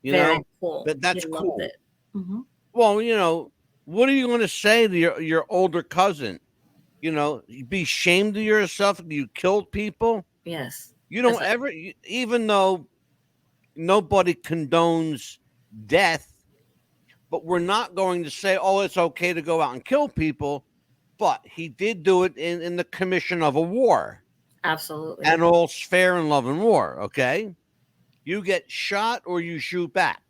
Speaker 1: You
Speaker 2: Very
Speaker 1: know,
Speaker 2: cool.
Speaker 1: that's
Speaker 2: He loved
Speaker 1: cool.
Speaker 2: it. Mm-hmm.
Speaker 1: Well, what are you going to say to your older cousin? Be ashamed of yourself. You killed people.
Speaker 2: Yes.
Speaker 1: You don't ever, even though nobody condones death, but we're not going to say, oh, it's okay to go out and kill people. But he did do it in the commission of a war.
Speaker 2: Absolutely.
Speaker 1: And all's fair in love and war. Okay. You get shot or you shoot back,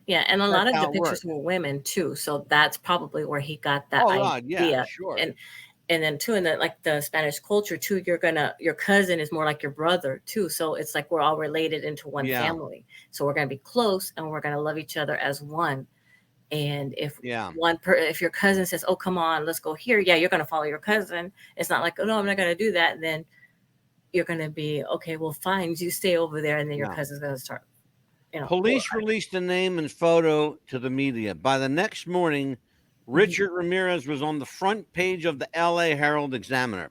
Speaker 2: Yeah, and a lot of
Speaker 1: how
Speaker 2: the
Speaker 1: it
Speaker 2: pictures
Speaker 1: works.
Speaker 2: were women too, so that's probably where he got that
Speaker 1: Oh,
Speaker 2: idea.
Speaker 1: God, yeah, sure.
Speaker 2: And then too, in the Spanish culture too, your cousin is more like your brother too. So it's like we're all related into one
Speaker 1: Yeah.
Speaker 2: family. So we're gonna be close and we're gonna love each other as one. And if if your cousin says, "Oh, come on, let's go here," yeah, you're gonna follow your cousin. It's not like, "Oh no, I'm not gonna do that." And then you're gonna be okay. Well, fine, you stay over there, and then your cousin's gonna start.
Speaker 1: Police released the name and photo to the media. By the next morning, Richard Ramirez was on the front page of the LA Herald Examiner.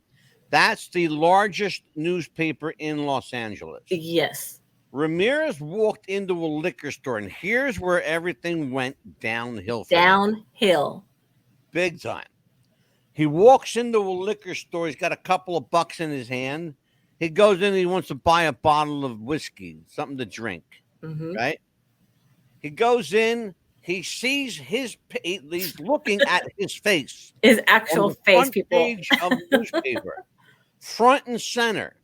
Speaker 1: That's the largest newspaper in Los Angeles.
Speaker 2: Yes.
Speaker 1: Ramirez walked into a liquor store, and here's where everything went downhill.
Speaker 2: Downhill.
Speaker 1: Big time. He walks into a liquor store. He's got a couple of bucks in his hand. He goes in. He wants to buy a bottle of whiskey, something to drink.
Speaker 2: Mm-hmm.
Speaker 1: Right? He goes in. He sees he's looking at his face.
Speaker 2: His actual face, people.
Speaker 1: Page of the newspaper. Front and center.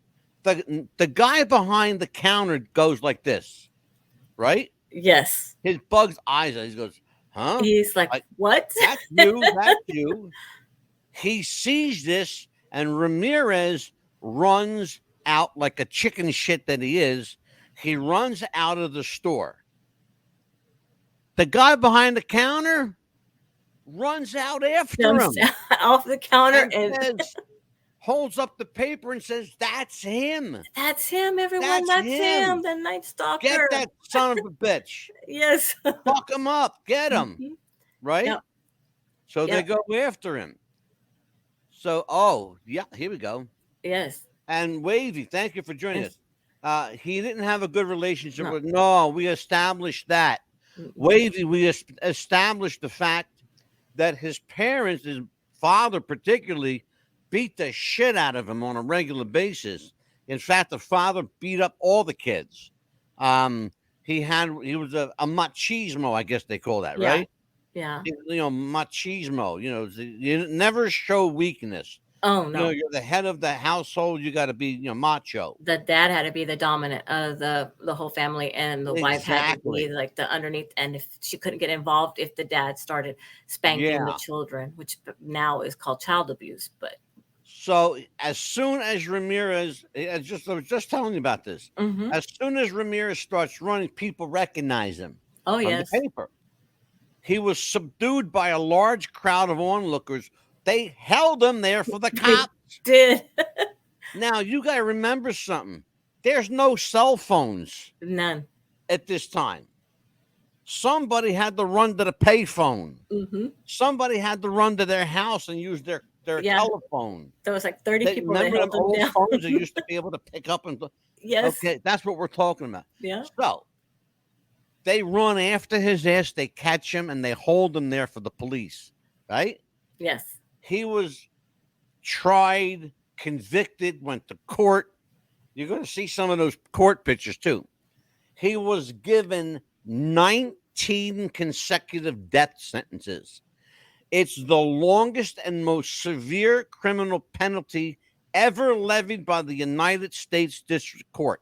Speaker 1: The guy behind the counter goes like this. Right?
Speaker 2: Yes.
Speaker 1: His bug's eyes. He goes, huh?
Speaker 2: He's like, what?
Speaker 1: That's you. That's you. He sees this, and Ramirez runs out like a chicken shit that he is. He runs out of the store. The guy behind the counter runs out after him.
Speaker 2: Off the counter and
Speaker 1: says, holds up the paper and says, that's him.
Speaker 2: That's him, everyone. That's him. The Night Stalker.
Speaker 1: Get that son of a bitch.
Speaker 2: Yes.
Speaker 1: Fuck him up. Get him.
Speaker 2: Mm-hmm.
Speaker 1: Right?
Speaker 2: Yep.
Speaker 1: So they go after him. So, here we go.
Speaker 2: Yes.
Speaker 1: And Wavy, thank you for joining us. He didn't have a good relationship with. No, we established that. Wavy, we established the fact that his parents, his father particularly, beat the shit out of him on a regular basis. In fact, the father beat up all the kids. He was a machismo, I guess they call that, right?
Speaker 2: Yeah.
Speaker 1: Machismo. You never show weakness.
Speaker 2: Oh no.
Speaker 1: You're the head of the household. You got to be, macho.
Speaker 2: The dad had to be the dominant of the whole family, and the wife had to be like the underneath. And if she couldn't get involved, if the dad started spanking the children, which now is called child abuse. But
Speaker 1: so as soon as Ramirez, I was just telling you about this.
Speaker 2: Mm-hmm.
Speaker 1: As soon as Ramirez starts running, people recognize him.
Speaker 2: Oh
Speaker 1: from
Speaker 2: yes.
Speaker 1: the paper. He was subdued by a large crowd of onlookers. They held him there for the cops.
Speaker 2: They did.
Speaker 1: Now, you got to remember something. There's no cell phones.
Speaker 2: None.
Speaker 1: At this time. Somebody had to run to the payphone.
Speaker 2: Mm-hmm.
Speaker 1: Somebody had to run to their house and use their
Speaker 2: Yeah,
Speaker 1: telephone.
Speaker 2: there was like 30
Speaker 1: They
Speaker 2: people that
Speaker 1: remember them
Speaker 2: held him
Speaker 1: old
Speaker 2: down.
Speaker 1: phones that used to be able to pick up and
Speaker 2: Yes.
Speaker 1: okay, that's what we're talking about.
Speaker 2: Yeah.
Speaker 1: So they run after his ass, they catch him, and they hold him there for the police. Right?
Speaker 2: Yes.
Speaker 1: He was tried, convicted, went to court. You're going to see some of those court pictures too. He was given 19 consecutive death sentences. It's the longest and most severe criminal penalty ever levied by the United States District Court.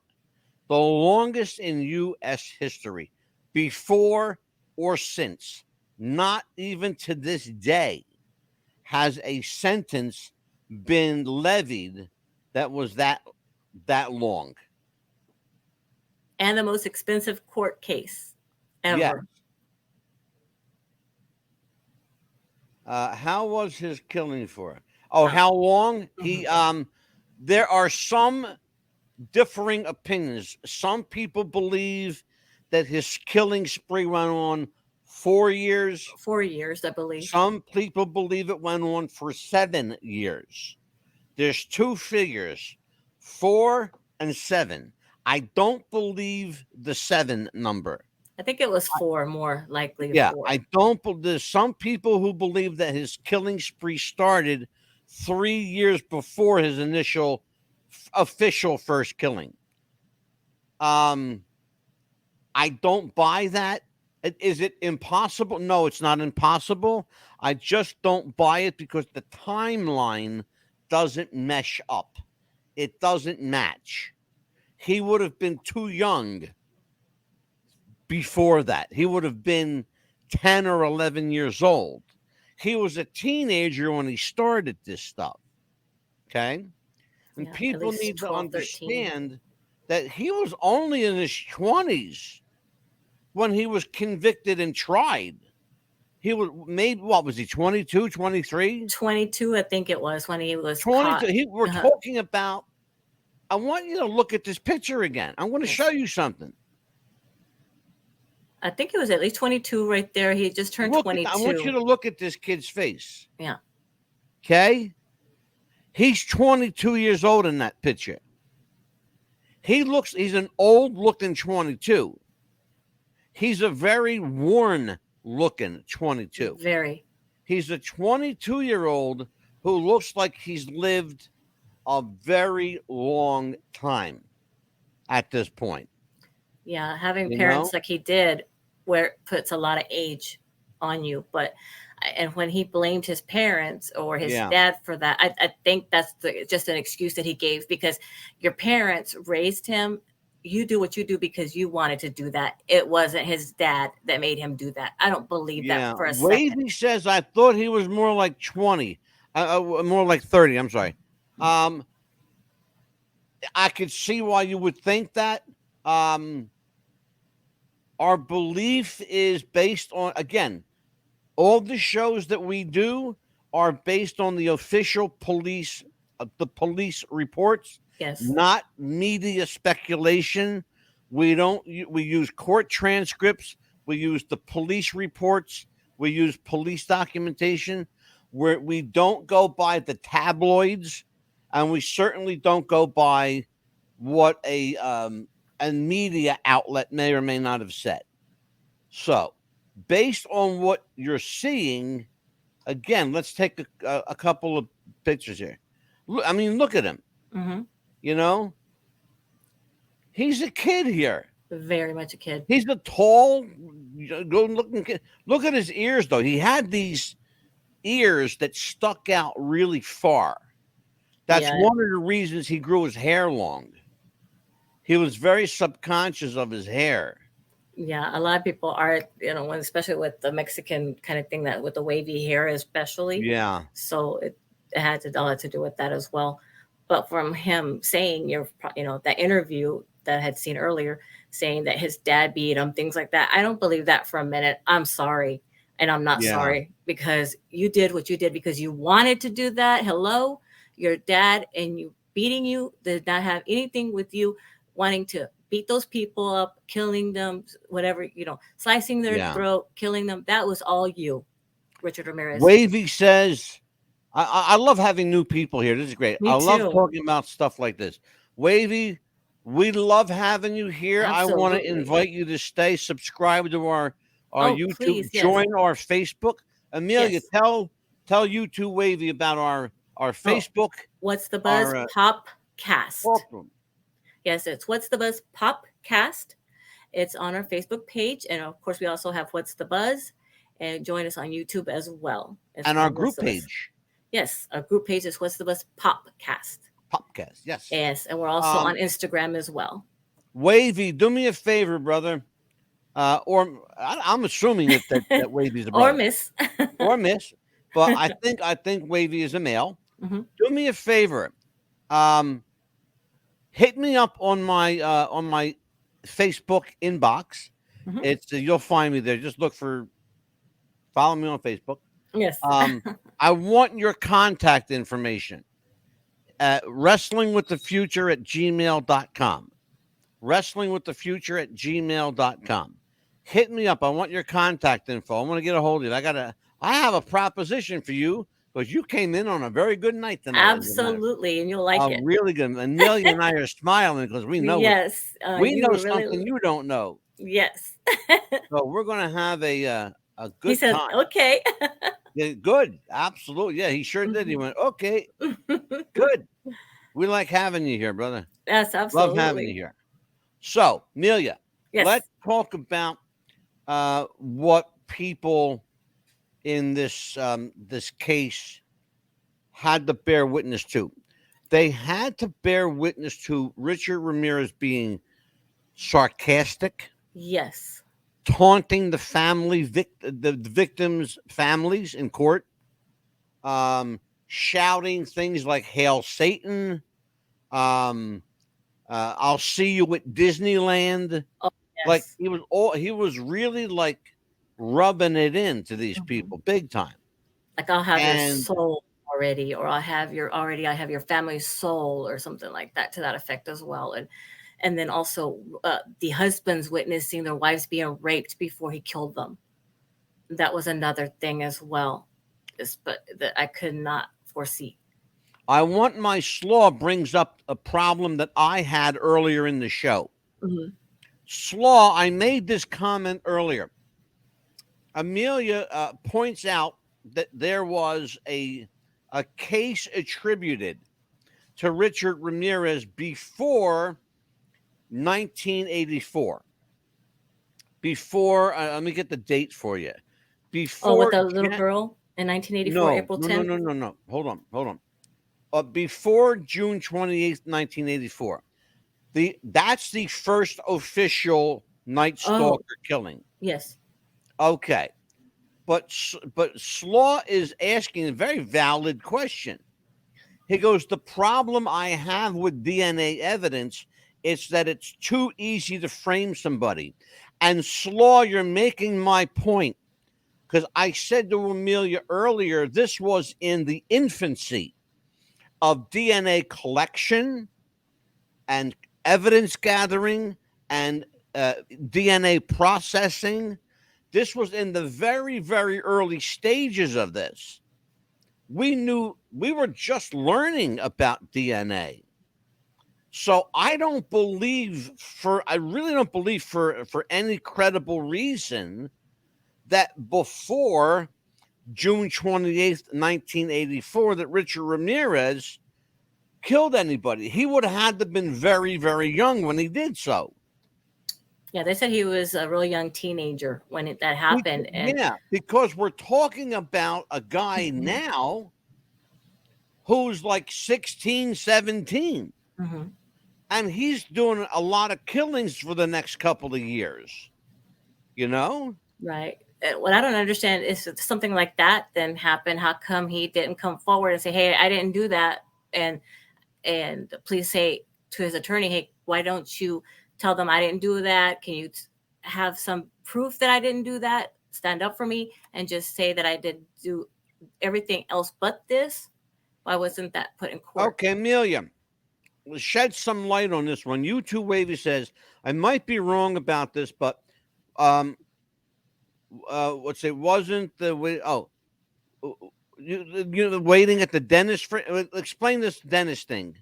Speaker 1: The longest in U.S. history, before or since. Not even to this day has a sentence been levied that was that long.
Speaker 2: And the most expensive court case
Speaker 1: Yes.
Speaker 2: ever.
Speaker 1: How was his killing for? Oh, how long? He there are some differing opinions. Some people believe that his killing spree went on 4 years.
Speaker 2: 4 years, I believe.
Speaker 1: Some people believe it went on for 7 years. There's two figures, 4 and 7. I don't believe the 7 number.
Speaker 2: I think it was 4, more likely.
Speaker 1: Yeah,
Speaker 2: 4.
Speaker 1: I don't. There's some people who believe that his killing spree started 3 years before his initial official first killing. I don't buy that. Is it impossible? No, it's not impossible. I just don't buy it because the timeline doesn't mesh up. It doesn't match. He would have been too young before that. He would have been 10 or 11 years old. He was a teenager when he started this stuff. Okay? And
Speaker 2: Yeah,
Speaker 1: people
Speaker 2: at least
Speaker 1: need to
Speaker 2: 12, 13.
Speaker 1: understand that he was only in his 20s when he was convicted and tried. He was made, what was he, 22, 23?
Speaker 2: 22, I think it was, when he was
Speaker 1: 22.
Speaker 2: caught.
Speaker 1: We're talking about, I want you to look at this picture again. I'm going to show you something.
Speaker 2: I think it was at least 22 right there. He just turned 22.
Speaker 1: I want you to look at this kid's face.
Speaker 2: Yeah.
Speaker 1: Okay? He's 22 years old in that picture. He's an old looking 22. He's a very worn looking 22.
Speaker 2: Very.
Speaker 1: He's a 22-year-old who looks like he's lived a very long time at this point.
Speaker 2: Yeah, having parents like he did, where it puts a lot of age on you. And when he blamed his parents or his dad for that, I think that's just an excuse that he gave, because your parents raised him. You do what you do because you wanted to do that. It wasn't his dad that made him do that. I don't believe that for a second.
Speaker 1: Wavy says, I thought he was more like 20, more like 30. I'm sorry. I could see why you would think that. Our belief is based on, again, all the shows that we do are based on the official police, the police reports.
Speaker 2: Yes.
Speaker 1: Not media speculation. We use court transcripts. We use the police reports. We use police documentation. Where we don't go by the tabloids, and we certainly don't go by what a media outlet may or may not have said. So, based on what you're seeing, again, let's take a couple of pictures here. I mean, look at him.
Speaker 2: Mm-hmm.
Speaker 1: You know, he's a kid here.
Speaker 2: Very much a kid.
Speaker 1: He's a tall, good-looking kid. Look at his ears, though. He had these ears that stuck out really far. That's one of the reasons he grew his hair long. He was very subconscious of his hair.
Speaker 2: Yeah, a lot of people are, especially with the Mexican kind of thing, that with the wavy hair, especially.
Speaker 1: Yeah.
Speaker 2: So it had a lot to do with that as well. But from him saying, that interview that I had seen earlier, saying that his dad beat him, things like that, I don't believe that for a minute. I'm sorry. And I'm not sorry, because you did what you did because you wanted to do that. Hello, your dad and you beating you did not have anything with you wanting to beat those people up, killing them, whatever, slicing their
Speaker 1: Yeah.
Speaker 2: throat, killing them. That was all you, Richard Ramirez.
Speaker 1: Wavy says, I love having new people here. This is great.
Speaker 2: Me
Speaker 1: I love
Speaker 2: too.
Speaker 1: talking about stuff like this. Wavy, we love having you here. I want to
Speaker 2: Absolutely.
Speaker 1: invite you to stay subscribed to our
Speaker 2: Oh,
Speaker 1: YouTube,
Speaker 2: please, yes,
Speaker 1: join our Facebook. Amelia,
Speaker 2: yes.
Speaker 1: tell you two Wavy about our
Speaker 2: Oh,
Speaker 1: Facebook,
Speaker 2: What's the Buzz
Speaker 1: our
Speaker 2: Pop Cast?
Speaker 1: talk room.
Speaker 2: Yes, it's What's the Buzz Pop Cast. It's on our Facebook page, and of course, we also have What's the Buzz, and join us on YouTube as well. It's
Speaker 1: And
Speaker 2: for
Speaker 1: our
Speaker 2: What's
Speaker 1: group
Speaker 2: the Buzz.
Speaker 1: page,
Speaker 2: Yes, our group page is What's the Buzz Popcast.
Speaker 1: Popcast. Yes.
Speaker 2: Yes, and we're also on Instagram as well.
Speaker 1: Wavy, do me a favor, brother. I'm assuming that Wavy's a
Speaker 2: Or
Speaker 1: brother
Speaker 2: Miss.
Speaker 1: or miss, but I think Wavy is a male.
Speaker 2: Mm-hmm.
Speaker 1: Do me a favor. Um, Hit me up on my Facebook inbox.
Speaker 2: Mm-hmm.
Speaker 1: It's you'll find me there. Just follow me on Facebook.
Speaker 2: Yes.
Speaker 1: I want your contact information. Wrestlingwiththefuture@gmail.com. Wrestlingwiththefuture@gmail.com. Hit me up. I want your contact info. I want to get a hold of you. I have a proposition for you because you came in on a very good night tonight.
Speaker 2: Absolutely, and you'll like it.
Speaker 1: Really good. Amelia and I are smiling because we know
Speaker 2: Yes,
Speaker 1: we
Speaker 2: you
Speaker 1: know
Speaker 2: were
Speaker 1: something
Speaker 2: really.
Speaker 1: you don't know.
Speaker 2: Yes.
Speaker 1: So we're gonna have a
Speaker 2: He
Speaker 1: good
Speaker 2: said,
Speaker 1: time.
Speaker 2: "Okay."
Speaker 1: Yeah, good. Absolutely. Yeah, he sure did. He went, okay,
Speaker 2: Mm-hmm.
Speaker 1: good. We like having you here, brother.
Speaker 2: Yes,
Speaker 1: Love having you
Speaker 2: absolutely.
Speaker 1: here. So, Amelia,
Speaker 2: Yes.
Speaker 1: let's talk about what people in this case had to bear witness to. They had to bear witness to Richard Ramirez being sarcastic,
Speaker 2: Yes.
Speaker 1: taunting the the victims' families in court, shouting things like "Hail Satan," um, "I'll see you at Disneyland."
Speaker 2: Oh,
Speaker 1: Like
Speaker 2: yes.
Speaker 1: he was really like rubbing it into these
Speaker 2: Mhm.
Speaker 1: people big time.
Speaker 2: Like, I'll have your
Speaker 1: And
Speaker 2: soul already, or I have your family's soul, or something like that, to that effect as well. And then also, the husbands witnessing their wives being raped before he killed them. That was another thing as well. But that I could not foresee.
Speaker 1: I want my slaw brings up a problem that I had earlier in the show.
Speaker 2: Hmm.
Speaker 1: Slaw, I made this comment earlier. Amelia points out that there was a case attributed to Richard Ramirez before 1984. Before, let me get the date for you.
Speaker 2: Oh, with
Speaker 1: Before,
Speaker 2: the little girl in 1984,
Speaker 1: no,
Speaker 2: April
Speaker 1: no, no,
Speaker 2: 10th.
Speaker 1: no, no, no. Hold on. Before June 28th, 1984. That's the first official Night
Speaker 2: Oh,
Speaker 1: Stalker killing.
Speaker 2: yes.
Speaker 1: Okay. But Slaw is asking a very valid question. He goes, the problem I have with DNA evidence is that it's too easy to frame somebody. And Slaw, you're making my point. Because I said to Amelia earlier, this was in the infancy of DNA collection and evidence gathering and DNA processing. This was in the very, very early stages of this. We were just learning about DNA. So I really don't believe for any credible reason that before June 28th, 1984, that Richard Ramirez killed anybody. He would have had to have been very, very young when he did so.
Speaker 2: Yeah, they said he was a really young teenager when that happened. And
Speaker 1: Yeah, because we're talking about a guy
Speaker 2: Mhm.
Speaker 1: now who's like 16, 17,
Speaker 2: Mhm.
Speaker 1: and he's doing a lot of killings for the next couple of years, you know?
Speaker 2: Right. What I don't understand is, if something like that then happened, how come he didn't come forward and say, "Hey, I didn't do that," and please say to his attorney, "Hey, why don't you tell them I didn't do that? Can you have some proof that I didn't do that? Stand up for me and just say that I did do everything else but this." Why wasn't that put in court?
Speaker 1: Okay, Amelia, shed some light on this one. You too, Wavy says, I might be wrong about this, but um, what's it wasn't the way. Oh, waiting at the dentist for. Explain this dentist thing.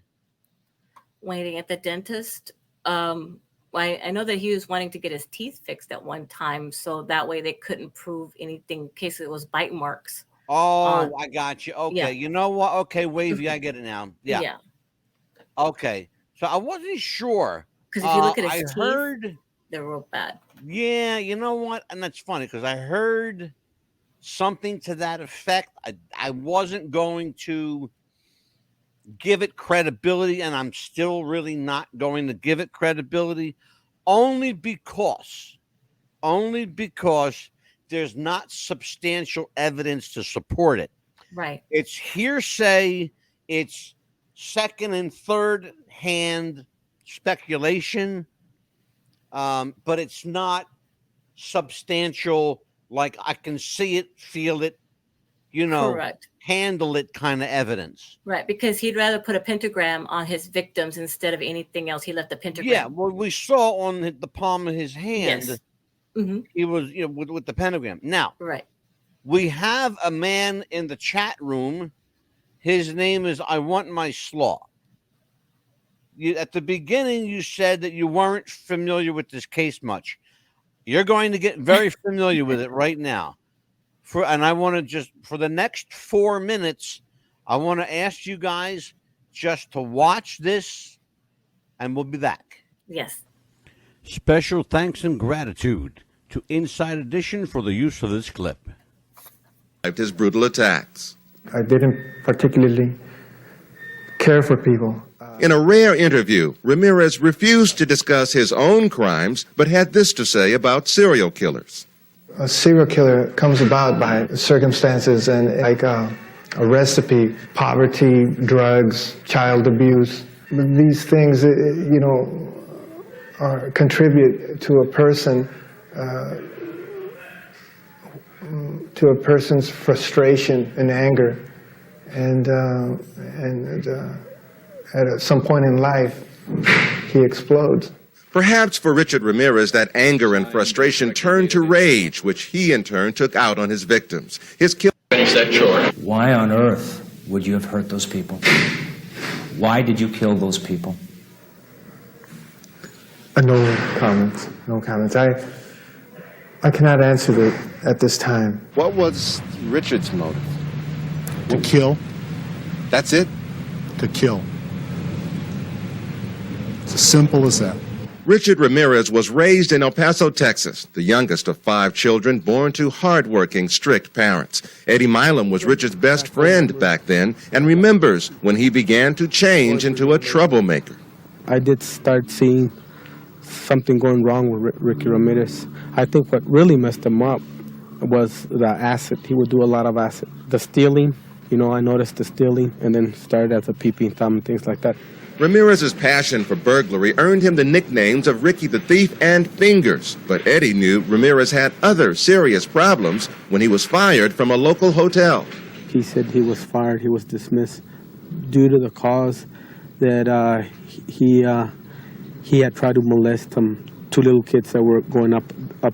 Speaker 2: Waiting at the dentist. I know that he was wanting to get his teeth fixed at one time, so that way they couldn't prove anything in case it was bite marks.
Speaker 1: Oh, I got you. Okay,
Speaker 2: Yeah.
Speaker 1: you know what? Okay, Wavy, I get it now. Yeah.
Speaker 2: Yeah.
Speaker 1: Okay, so I wasn't sure
Speaker 2: Because if you look at his
Speaker 1: I
Speaker 2: teeth,
Speaker 1: heard.
Speaker 2: they're real bad.
Speaker 1: Yeah, you know what? And that's funny because I heard something to that effect. I wasn't going to give it credibility, and I'm still really not going to give it credibility, only because there's not substantial evidence to support it.
Speaker 2: Right.
Speaker 1: It's hearsay. It's second and third hand speculation, but it's not substantial. Like I can see it, feel it,
Speaker 2: Correct.
Speaker 1: handle it kind of evidence.
Speaker 2: Right, because he'd rather put a pentagram on his victims instead of anything else. He left the pentagram.
Speaker 1: Yeah, well, we saw on the palm of his hand,
Speaker 2: Yes. Mm-hmm.
Speaker 1: he was, with the pentagram. Now,
Speaker 2: Right.
Speaker 1: we have a man in the chat room. His name is I Want My Slaw. At the beginning, you said that you weren't familiar with this case much. You're going to get very familiar with it right now. And I want to just, for the next 4 minutes, I want to ask you guys just to watch this, and we'll be back.
Speaker 2: Yes.
Speaker 1: Special thanks and gratitude to Inside Edition for the use of this clip.
Speaker 4: His brutal attacks.
Speaker 5: I didn't particularly care for people.
Speaker 4: In a rare interview, Ramirez refused to discuss his own crimes, but had this to say about serial killers.
Speaker 5: A serial killer comes about by circumstances and like a recipe, poverty, drugs, child abuse. These things, contribute to a person, to a person's frustration and anger, and at some point in life, he explodes.
Speaker 4: Perhaps for Richard Ramirez, that anger and frustration turned to rage, which he in turn took out on his victims. His kill.
Speaker 6: Why on earth would you have hurt those people? Why did you kill those people?
Speaker 5: No comments. No comments. I cannot answer that at this time.
Speaker 4: What was Richard's motive?
Speaker 7: To kill.
Speaker 4: That's it?
Speaker 7: To kill. It's as simple as that.
Speaker 4: Richard Ramirez was raised in El Paso, Texas, the youngest of 5 children born to hardworking, strict parents. Eddie Milam was Richard's best friend back then and remembers when he began to change into a troublemaker.
Speaker 8: I did start seeing something going wrong with Ricky Ramirez. I think what really messed him up was the acid. He would do a lot of acid. The stealing, I noticed the stealing and then started as a peeping Tom and things like that.
Speaker 4: Ramirez's passion for burglary earned him the nicknames of Ricky the Thief and Fingers. But Eddie knew Ramirez had other serious problems when he was fired from a local hotel.
Speaker 8: He said he was fired, he was dismissed due to the cause that he had tried to molest 2 little kids that were going up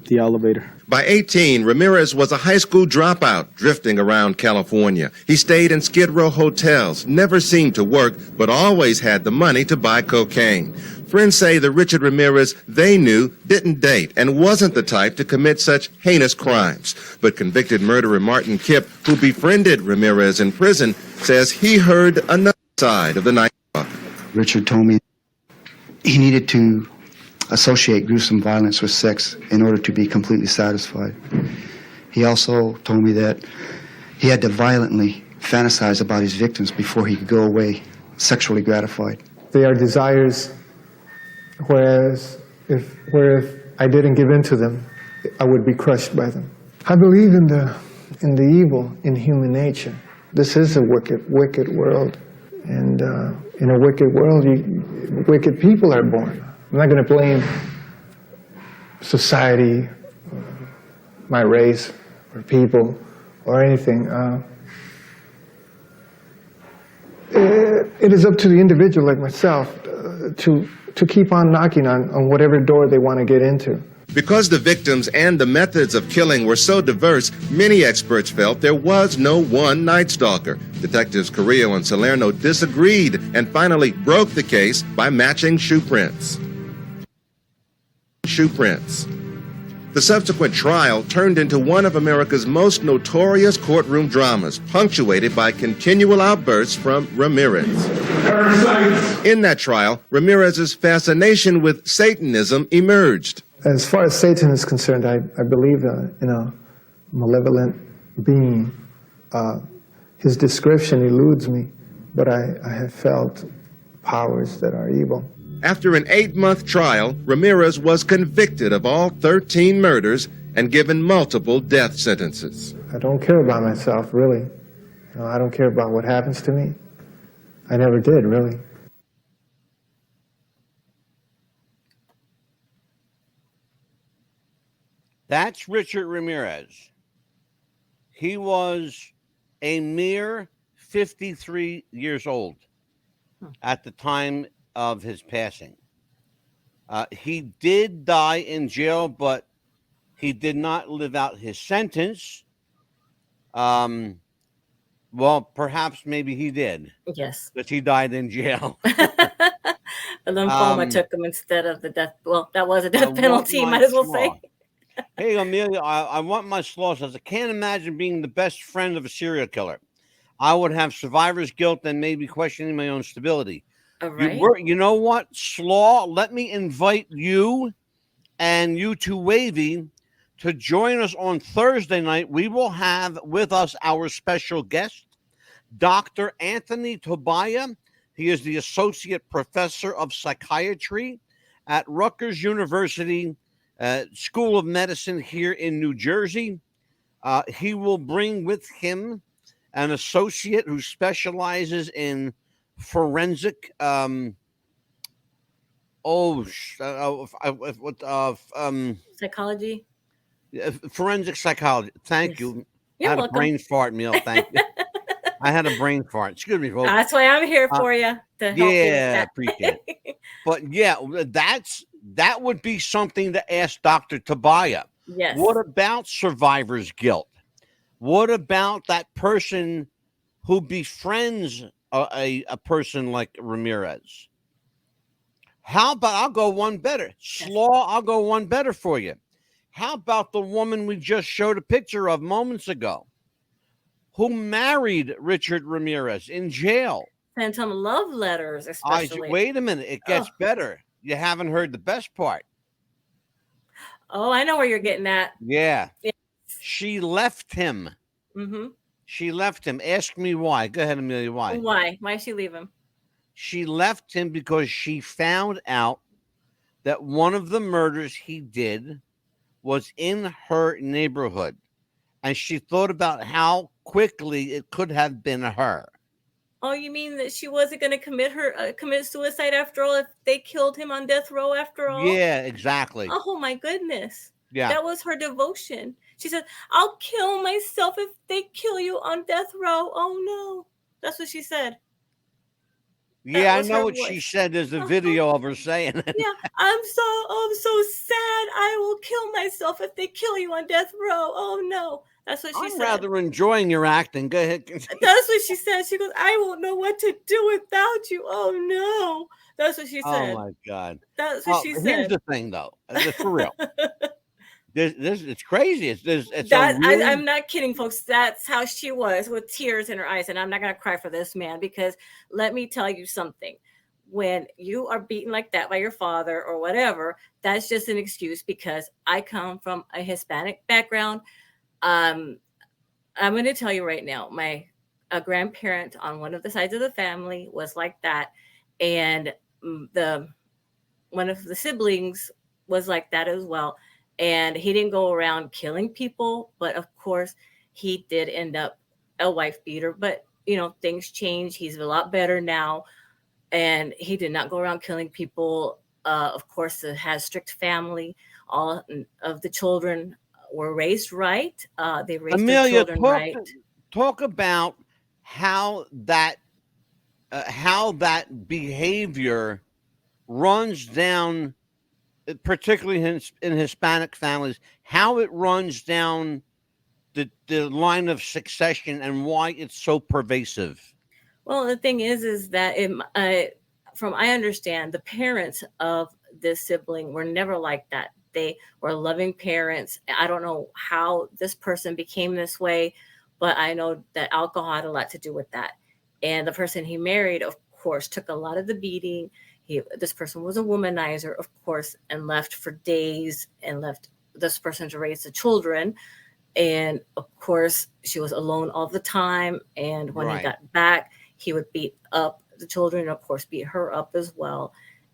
Speaker 8: the elevator.
Speaker 4: By 18, Ramirez was a high school dropout drifting around California. He stayed in Skid Row hotels, never seemed to work, but always had the money to buy cocaine. Friends say the Richard Ramirez they knew didn't date and wasn't the type to commit such heinous crimes. But convicted murderer Martin Kipp, who befriended Ramirez in prison, says he heard another side of the night talk.
Speaker 9: Richard told me he needed to associate gruesome violence with sex in order to be completely satisfied. He also told me that he had to violently fantasize about his victims before he could go away sexually gratified.
Speaker 5: They are desires, whereas if I didn't give in to them, I would be crushed by them. I believe in the evil in human nature. This is a wicked world, and in a wicked world, wicked people are born. I'm not going to blame society, my race, or people, or anything. it is up to the individual like myself to keep on knocking on whatever door they want to get into.
Speaker 4: Because the victims and the methods of killing were so diverse, many experts felt there was no one Night Stalker. Detectives Carrillo and Salerno disagreed and finally broke the case by matching shoe prints. The subsequent trial turned into one of America's most notorious courtroom dramas, punctuated by continual outbursts from Ramirez. In that trial, Ramirez's fascination with Satanism emerged.
Speaker 5: As far as Satan is concerned, I believe in a malevolent being. His description eludes me, but I have felt powers that are evil.
Speaker 4: After an 8-month trial, Ramirez was convicted of all 13 murders and given multiple death sentences.
Speaker 5: I don't care about myself, really. I don't care about what happens to me. I never did, really.
Speaker 1: That's Richard Ramirez. He was a mere 53 years old at the time of his passing. He did die in jail, but he did not live out his sentence. Well, perhaps maybe he did.
Speaker 2: Yes.
Speaker 1: But he died in jail.
Speaker 2: The lymphoma took him instead of the death. Well, that was a death penalty, might as well say.
Speaker 1: Hey, Amelia, I want my slaw says, I can't imagine being the best friend of a serial killer. I would have survivor's guilt and maybe questioning my own stability.
Speaker 2: All right.
Speaker 1: You know what, Slaw? Let me invite you and you two, Wavy, to join us on Thursday night. We will have with us our special guest, Dr. Anthony Tobiah. He is the Associate Professor of Psychiatry at Rutgers University School of Medicine here in New Jersey. He will bring with him an associate who specializes in forensic
Speaker 2: psychology.
Speaker 1: Forensic psychology. Thank you.
Speaker 2: You're
Speaker 1: I had
Speaker 2: welcome.
Speaker 1: a brain fart, Neil. Thank you. I had a brain fart. Excuse me, folks.
Speaker 2: That's why I'm here for you to help you with that.
Speaker 1: Appreciate it. But yeah, that would be something to ask Dr. Tobiah.
Speaker 2: Yes.
Speaker 1: What about survivor's guilt? What about that person who befriends a person like Ramirez? How about, I'll go one better. Slaw, I'll go one better for you. How about the woman we just showed a picture of moments ago who married Richard Ramirez in jail?
Speaker 2: Sent him love letters, especially.
Speaker 1: Wait a minute. It gets better. You haven't heard the best part.
Speaker 2: Oh, I know where you're getting at.
Speaker 1: Yeah.
Speaker 2: Yes.
Speaker 1: She left him.
Speaker 2: Mm-hmm.
Speaker 1: She left him. Ask me why. Go ahead, Amelia. Why?
Speaker 2: Why? Why did she leave him?
Speaker 1: She left him because she found out that one of the murders he did was in her neighborhood. And she thought about how quickly it could have been her.
Speaker 2: Oh, you mean that she wasn't going to commit suicide after all if they killed him on death row after all?
Speaker 1: Yeah, exactly.
Speaker 2: Oh, my goodness.
Speaker 1: Yeah.
Speaker 2: That was her devotion. She said, I'll kill myself if they kill you on death row. Oh, no. That's what she said.
Speaker 1: Yeah, I know what she said. There's a video of her saying it.
Speaker 2: Yeah, I'm so sad. I will kill myself if they kill you on death row. Oh, no. That's what she said.
Speaker 1: I'm rather enjoying your acting. Go ahead.
Speaker 2: That's what she said. She goes, I won't know what to do without you. Oh, no. That's what she said.
Speaker 1: Oh, my God.
Speaker 2: That's what she said.
Speaker 1: Here's the thing, though. For real. It's crazy.
Speaker 2: I'm not kidding, folks. That's how she was, with tears in her eyes. And I'm not going to cry for this man, because let me tell you something. When you are beaten like that by your father or whatever, that's just an excuse, because I come from a Hispanic background. I'm going to tell you right now, a grandparent on one of the sides of the family was like that. And one of the siblings was like that as well. And he didn't go around killing people, but of course he did end up a wife beater. But, things change. He's a lot better now. And he did not go around killing people. Of course, it has strict family. All of the children were raised right. They raised their children right.
Speaker 1: Talk about how that how that behavior runs down, particularly in Hispanic families, how it runs down the line of succession and why it's so pervasive.
Speaker 2: Well, the thing is that from I understand, the parents of this sibling were never like that. They were loving parents. I don't know how this person became this way, but I know that alcohol had a lot to do with that. And the person he married, of course, took a lot of the beating. This person was a womanizer, of course, and left for days and left this person to raise the children. And of course, she was alone all the time. And when he got back, he would beat up the children, and of course, beat her up as well.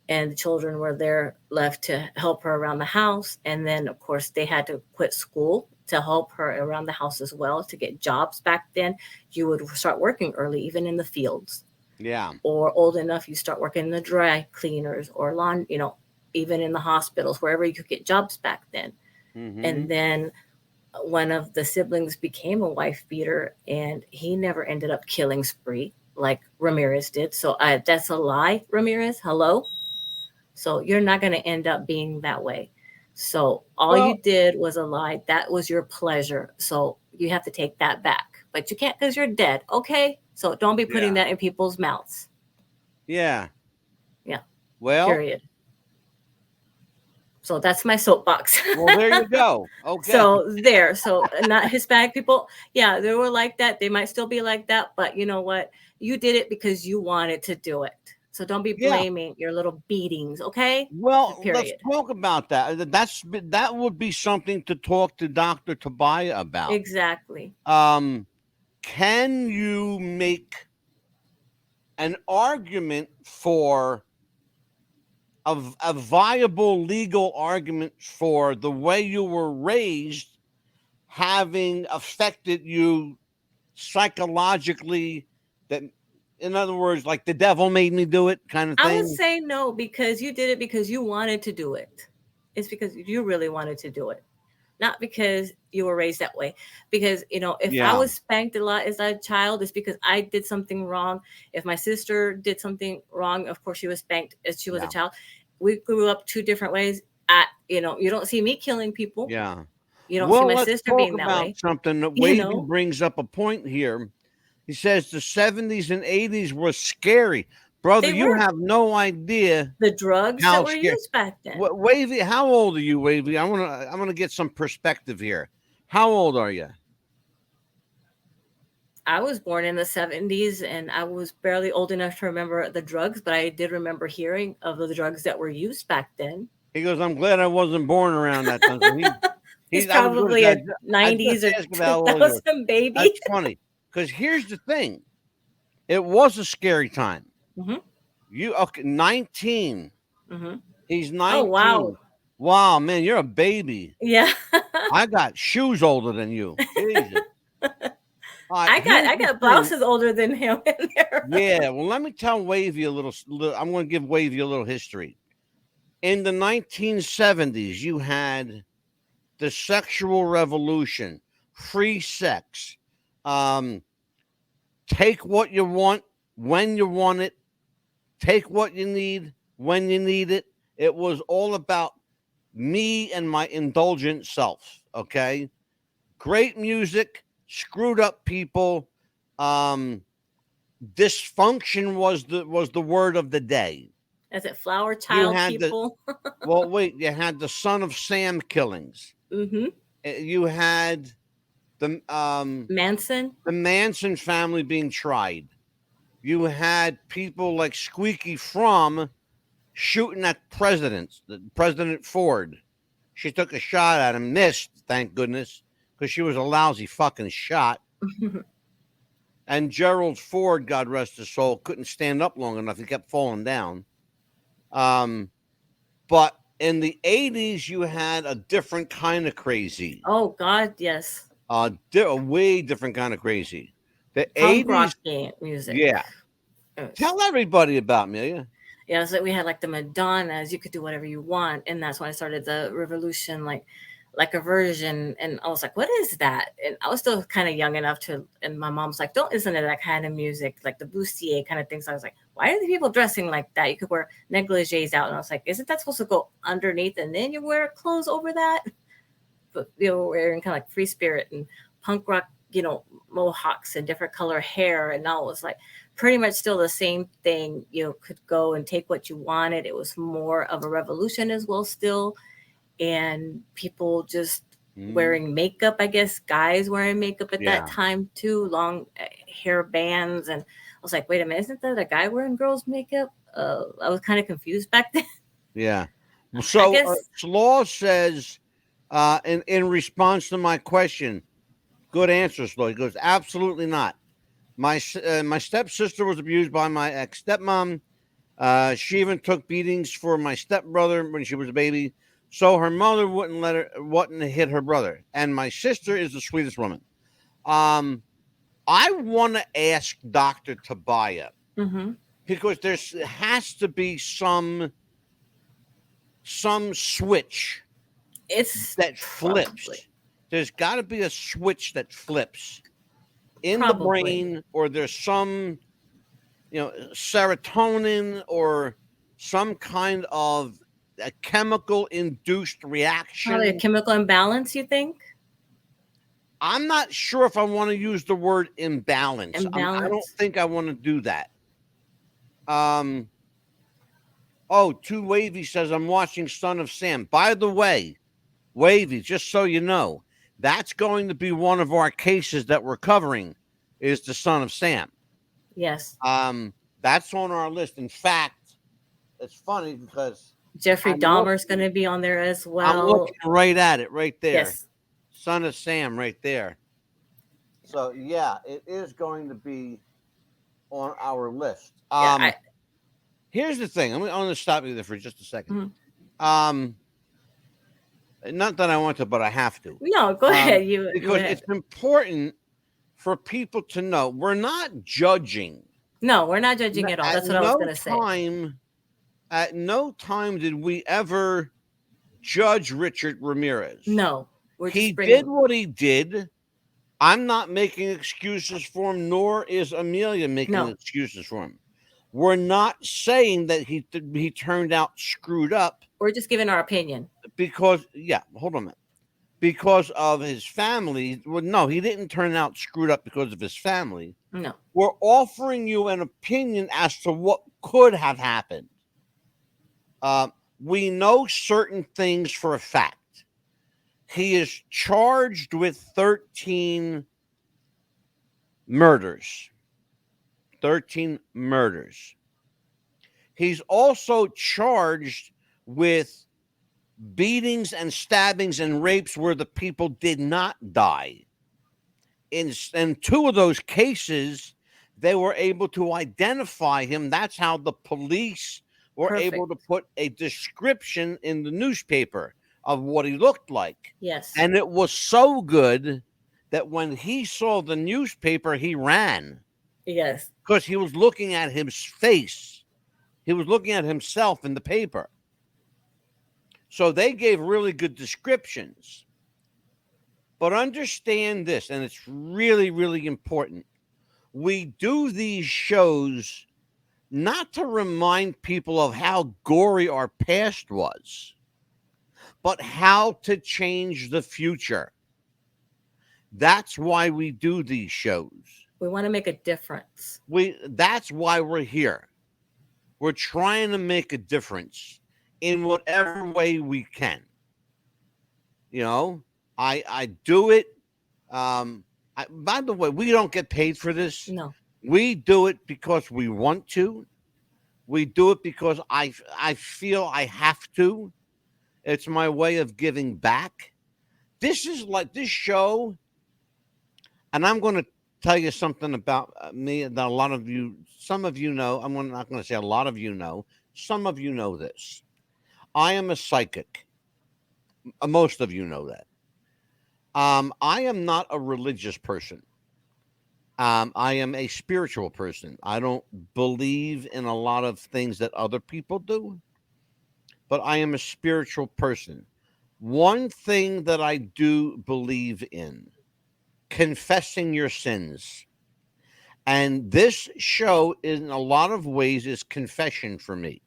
Speaker 2: And the children were there left to help her around the house. And then, of course, they had to quit school to help her around the house as well to get jobs. Back then, you would start working early, even in the fields.
Speaker 1: Yeah.
Speaker 2: Or old enough, you start working in the dry cleaners or lawn, even in the hospitals, wherever you could get jobs back then.
Speaker 1: Mm-hmm.
Speaker 2: And then one of the siblings became a wife beater, and he never ended up killing spree like Ramirez did. So that's a lie, Ramirez. Hello. So you're not going to end up being that way. So all you did was a lie. That was your pleasure. So you have to take that back. But you can't because you're dead. Okay. So don't be putting that in people's mouths.
Speaker 1: Yeah.
Speaker 2: Yeah.
Speaker 1: Well.
Speaker 2: Period. So that's my soapbox.
Speaker 1: Well, there you go. Okay.
Speaker 2: So not Hispanic people. Yeah, they were like that. They might still be like that. But you know what? You did it because you wanted to do it. So don't be blaming your little beatings, okay?
Speaker 1: Well, let's talk about that. That would be something to talk to Dr. Tobiah about.
Speaker 2: Exactly.
Speaker 1: Can you make an argument for a viable legal argument for the way you were raised having affected you psychologically, that, in other words, like the devil made me do it kind of thing?
Speaker 2: I would say no, because you did it because you wanted to do it. It's because you really wanted to do it, not because you were raised that way. Because, if I was spanked a lot as a child, it's because I did something wrong. If my sister did something wrong, of course she was spanked as she was a child. We grew up two different ways. You don't see me killing people.
Speaker 1: Yeah.
Speaker 2: You don't see my sister being that way.
Speaker 1: Let's talk about something that Wavy brings up a point here. He says the 70s and 80s were scary. Brother, you have no idea
Speaker 2: the drugs that were used back then.
Speaker 1: Wavy, how old are you, Wavy? I want to get some perspective here. How old are you?
Speaker 2: I was born in the 70s, and I was barely old enough to remember the drugs, but I did remember hearing of the drugs that were used back then.
Speaker 1: He goes, I'm glad I wasn't born around that time.
Speaker 2: He's probably a 90s or 2000 baby.
Speaker 1: That's funny, because here's the thing. It was a scary time.
Speaker 2: Mm-hmm.
Speaker 1: 19.
Speaker 2: Mm-hmm.
Speaker 1: He's 19.
Speaker 2: Oh, wow.
Speaker 1: Wow, man, you're a baby.
Speaker 2: Yeah.
Speaker 1: I got shoes older than you. Jesus.
Speaker 2: I got blouses older than him in there.
Speaker 1: Yeah, well, let me tell Wavy a little. I'm going to give Wavy a little history. In the 1970s, you had the sexual revolution, free sex, take what you want when you want it, take what you need when you need it. It was all about me and my indulgent self. Okay, great music. Screwed up people. Dysfunction was the word of the day.
Speaker 2: Is it flower child people?
Speaker 1: Well, wait. You had the Son of Sam killings.
Speaker 2: Mm-hmm.
Speaker 1: You had the Manson family being tried. You had people like Squeaky Fromm shooting at President Ford. She took a shot at him, missed, thank goodness, because she was a lousy fucking shot. And Gerald Ford, God rest his soul, couldn't stand up long enough. He kept falling down. But in the 80s, you had a different kind of crazy.
Speaker 2: Oh, God, yes.
Speaker 1: A way different kind of crazy. The
Speaker 2: Punk
Speaker 1: 80s
Speaker 2: rock music.
Speaker 1: Yeah. Tell everybody about me.
Speaker 2: Yeah, so we had like the Madonnas. You could do whatever you want. And that's when I started the revolution. Like, like a version, and I was like, what is that? And I was still kind of young enough to, and my mom's like, don't listen to that kind of music, like the bustier kind of things. I was like, why are the people dressing like that? You could wear negligees out. And I was like, isn't that supposed to go underneath and then you wear clothes over that? But you were wearing kind of like Free Spirit and punk rock, mohawks and different color hair. And now it was like pretty much still the same thing. You could go and take what you wanted. It was more of a revolution as well still. And people just wearing makeup, I guess guys wearing makeup at that time too, long hair bands. And I was like, wait a minute, isn't that a guy wearing girls makeup? I was kind of confused back then.
Speaker 1: Yeah.
Speaker 2: I
Speaker 1: So
Speaker 2: guess
Speaker 1: Slaw says, in response to my question, good answer, Slaw. He goes, absolutely not. My stepsister was abused by my ex stepmom. She even took beatings for my stepbrother when she was a baby, so her mother wouldn't hit her brother. And my sister is the sweetest woman. I want to ask Dr. Tabaya, because there has to be some switch that flips.
Speaker 2: Probably.
Speaker 1: There's got to be a switch that flips in the brain, or there's some serotonin or some kind of a chemical induced reaction.
Speaker 2: Probably a chemical imbalance, you think?
Speaker 1: I'm not sure if I want to use the word imbalance. I don't think I want to do that. Two Wavy says, I'm watching Son of Sam. By the way, Wavy, just so you know, that's going to be one of our cases that we're covering, is the Son of Sam.
Speaker 2: Yes.
Speaker 1: That's on our list. In fact, it's funny because
Speaker 2: Jeffrey Dahmer's going to be on there as well.
Speaker 1: I'm looking right at it right there.
Speaker 2: Yes.
Speaker 1: Son of Sam right there. So, yeah, it is going to be on our list. Here's the thing. I'm going to stop you there for just a second. Not that I want to, but I have to.
Speaker 2: No, go ahead.
Speaker 1: Because it's important for people to know we're not judging.
Speaker 2: No, we're not judging at all. That's what I was going to say.
Speaker 1: At no time did we ever judge Richard Ramirez.
Speaker 2: No.
Speaker 1: He did what he did. I'm not making excuses for him, nor is Amelia making excuses for him. We're not saying that he turned out screwed up.
Speaker 2: We're just giving our opinion.
Speaker 1: Because, hold on a minute. Because of his family. Well, no, he didn't turn out screwed up because of his family.
Speaker 2: No.
Speaker 1: We're offering you an opinion as to what could have happened. We know certain things for a fact. He is charged with 13 murders. 13 murders. He's also charged with beatings and stabbings and rapes where the people did not die. In 2 of those cases, they were able to identify him. That's how the police were able to put a description in the newspaper of what he looked like.
Speaker 2: Yes.
Speaker 1: And it was so good that when he saw the newspaper, he ran.
Speaker 2: Yes.
Speaker 1: Because he was looking at his face. He was looking at himself in the paper. So they gave really good descriptions. But understand this, and it's really, really important. We do these shows not to remind people of how gory our past was, but how to change the future. That's why we do these shows.
Speaker 2: We want to make a difference.
Speaker 1: That's why we're here. We're trying to make a difference in whatever way we can. I do it. By the way, we don't get paid for this.
Speaker 2: No.
Speaker 1: We do it because we want to. We do it because I feel I have to. It's my way of giving back. This is like this show, and I'm going to tell you something about me that some of you know. I'm not going to say a lot of you know. Some of you know this. I am a psychic. Most of you know that. I am not a religious person. I am a spiritual person. I don't believe in a lot of things that other people do, but I am a spiritual person. one thing that I do believe in: confessing your sins. And this show, in a lot of ways, is confession for me,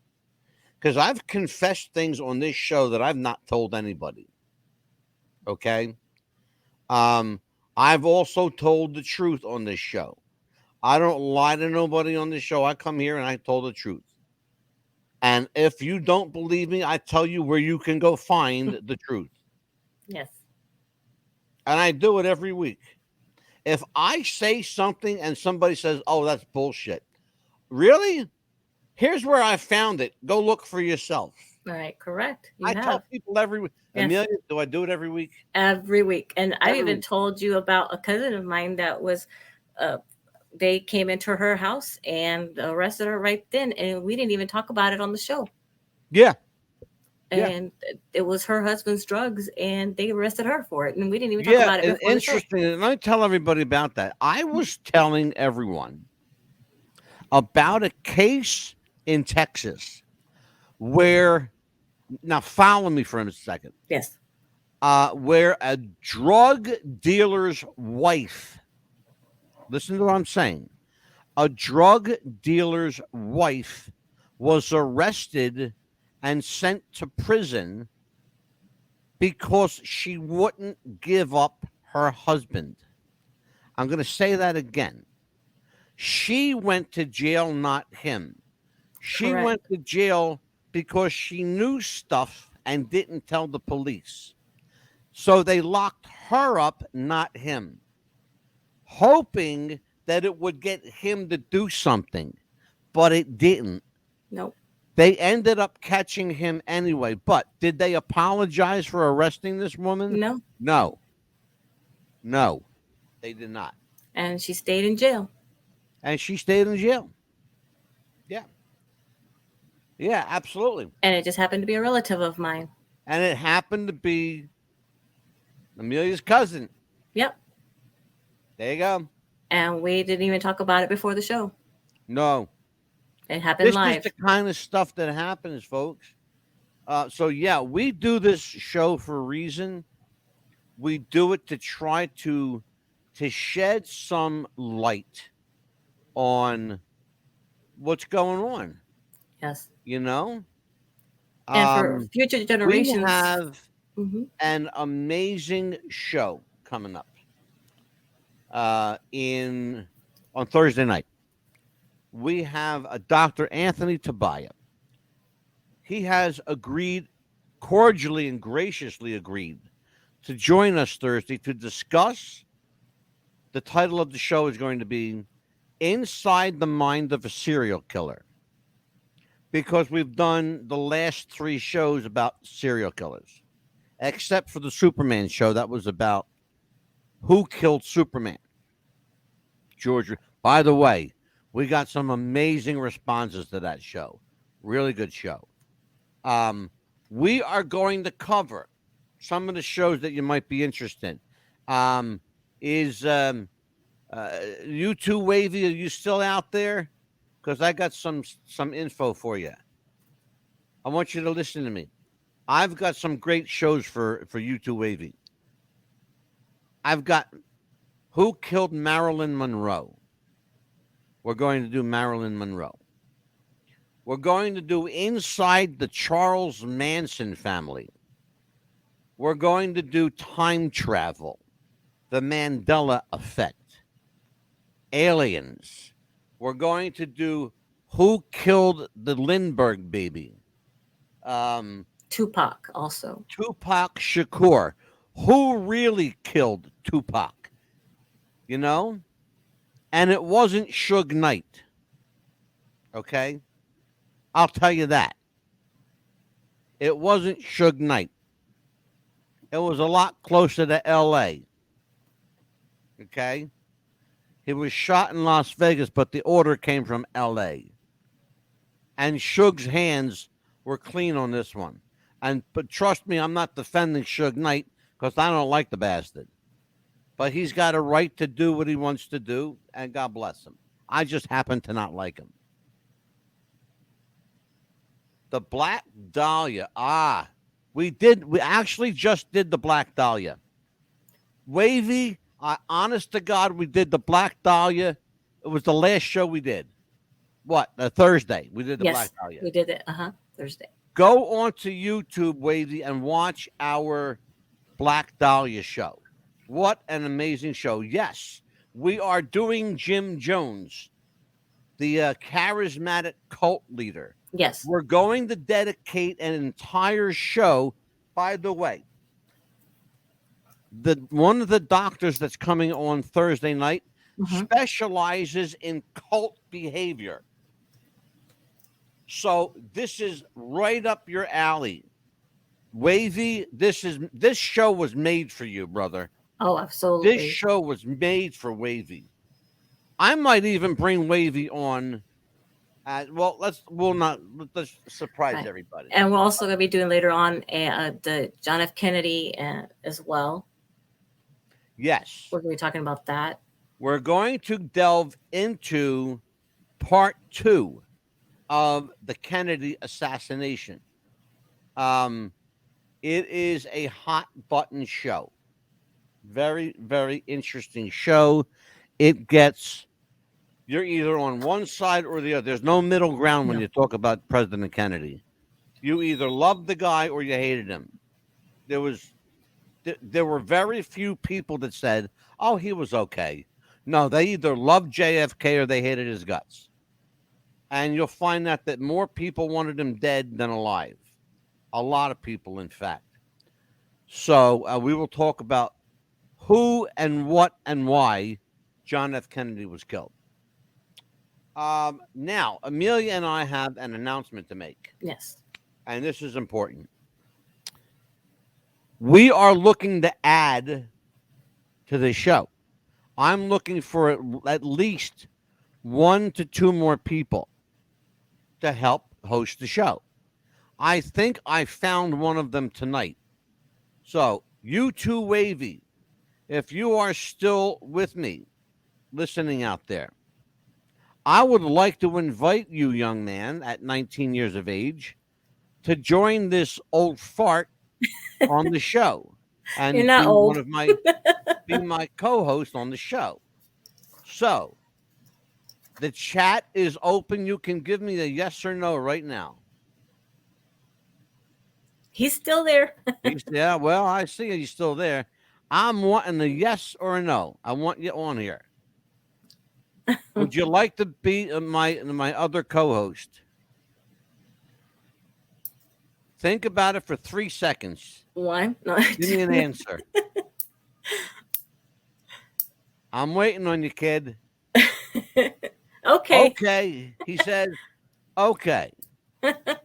Speaker 1: because I've confessed things on this show that I've not told anybody. Okay. I've also told the truth on this show. I don't lie to nobody on this show. I come here and I told the truth. And if you don't believe me, I tell you where you can go find the truth.
Speaker 2: Yes.
Speaker 1: And I do it every week. If I say something and somebody says, "Oh, that's bullshit," really? Here's where I found it. Go look for yourself.
Speaker 2: All right. Correct. You
Speaker 1: I
Speaker 2: have
Speaker 1: tell people every week.
Speaker 2: Yes.
Speaker 1: Amelia, do I do it every week?
Speaker 2: every week, and I've
Speaker 1: Every
Speaker 2: even
Speaker 1: week.
Speaker 2: told you about a cousin of mine that was. They came into her house and arrested her right then, and we didn't even talk about it on the show.
Speaker 1: Yeah. Yeah.
Speaker 2: And it was her husband's drugs, and they arrested her for it, and we didn't even talk
Speaker 1: Yeah,
Speaker 2: about it
Speaker 1: and
Speaker 2: before the show.
Speaker 1: interesting. And I tell everybody about that. I was telling everyone about a case in Texas where, now follow me for a second,
Speaker 2: Yes.
Speaker 1: where a drug dealer's wife, listen to what I'm saying, a drug dealer's wife was arrested and sent to prison because she wouldn't give up her husband. I'm going to say that again. She went to jail, not him. She
Speaker 2: Correct.
Speaker 1: went to jail because she knew stuff and didn't tell the police. So they locked her up, not him, hoping that it would get him to do something, but it didn't.
Speaker 2: Nope.
Speaker 1: They ended up catching him anyway. But did they apologize for arresting this woman?
Speaker 2: No.
Speaker 1: No. No, they did not.
Speaker 2: And she stayed in jail.
Speaker 1: And she stayed in jail. Yeah. Yeah, absolutely.
Speaker 2: And it just happened to be a relative of mine.
Speaker 1: And it happened to be Amelia's cousin.
Speaker 2: Yep.
Speaker 1: There you go.
Speaker 2: And we didn't even talk about it before the show.
Speaker 1: No.
Speaker 2: It happened
Speaker 1: This
Speaker 2: live.
Speaker 1: is the kind of stuff that happens, folks. So, yeah, we do this show for a reason. We do it to try to shed some light on what's going on,
Speaker 2: Yes.
Speaker 1: you know?
Speaker 2: And for future
Speaker 1: We
Speaker 2: generations.
Speaker 1: have
Speaker 2: Mhm.
Speaker 1: an amazing show coming up on Thursday night. We have a Dr. Anthony Tabaya. He has cordially and graciously agreed to join us Thursday to discuss. The title of the show is going to be Inside the Mind of a Serial Killer, because we've done the last 3 shows about serial killers, except for the Superman show that was about who killed Superman. George, by the way, we got some amazing responses to that show. Really good show. We are going to cover some of the shows that you might be interested in. You two, Wavy, are you still out there? Because I got some info for you. I want you to listen to me. I've got some great shows for you two, Wavy. I've got Who Killed Marilyn Monroe. We're going to do Marilyn Monroe. We're going to do Inside the Charles Manson Family. We're going to do Time Travel, The Mandela Effect, Aliens. We're going to do Who Killed the Lindbergh Baby.
Speaker 2: Tupac also.
Speaker 1: Tupac Shakur. Who really killed Tupac? You know? And it wasn't Suge Knight. Okay? I'll tell you that. It wasn't Suge Knight. It was a lot closer to L.A. Okay? He was shot in Las Vegas, but the order came from L.A. And Suge's hands were clean on this one. But trust me, I'm not defending Suge Knight because I don't like the bastard. But he's got a right to do what he wants to do, and God bless him. I just happen to not like him. The Black Dahlia. We actually just did the Black Dahlia. Wavy, honest to God, we did the Black Dahlia. It was the last show we did. What? Thursday. We did the Black
Speaker 2: Yes,
Speaker 1: Dahlia.
Speaker 2: we did it. Thursday.
Speaker 1: Go onto YouTube, Wavy, and watch our Black Dahlia show. What an amazing show. Yes, we are doing Jim Jones, the charismatic cult leader.
Speaker 2: Yes.
Speaker 1: We're going to dedicate an entire show. By the way, one of the doctors that's coming on Thursday night specializes in cult behavior. So this is right up your alley. Wavy, this show was made for you, brother.
Speaker 2: Oh, absolutely.
Speaker 1: This show was made for Wavy. I might even bring Wavy on. Let's surprise everybody.
Speaker 2: And we're also going to be doing later on the John F. Kennedy as well.
Speaker 1: Yes.
Speaker 2: We're going to be talking about that.
Speaker 1: We're going to delve into part 2 of the Kennedy assassination. It is a hot button show. Very, very interesting show. You're either on one side or the other. There's no middle ground when you talk about President Kennedy. You either loved the guy or you hated him. There were very few people that said, oh, he was okay. No, they either loved JFK or they hated his guts. And you'll find that more people wanted him dead than alive. A lot of people, in fact. So we will talk about who and what and why John F. Kennedy was killed. Now, Amelia and I have an announcement to make.
Speaker 2: Yes.
Speaker 1: And this is important. We are looking to add to the show. I'm looking for at least 1 to 2 more people to help host the show. I think I found one of them tonight. So, you too, Wavy, if you are still with me, listening out there, I would like to invite you, young man, at 19 years of age, to join this old fart on the show and
Speaker 2: You're not
Speaker 1: be
Speaker 2: old.
Speaker 1: be my co-host on the show. So, the chat is open. You can give me a yes or no right now.
Speaker 2: He's still there.
Speaker 1: Yeah, well, I see he's still there. I'm wanting a yes or a no. I want you on here. Would you like to be my other co-host? Think about it for 3 seconds.
Speaker 2: One. No.
Speaker 1: Give me an answer. I'm waiting on you, kid.
Speaker 2: Okay.
Speaker 1: Okay. He says, okay.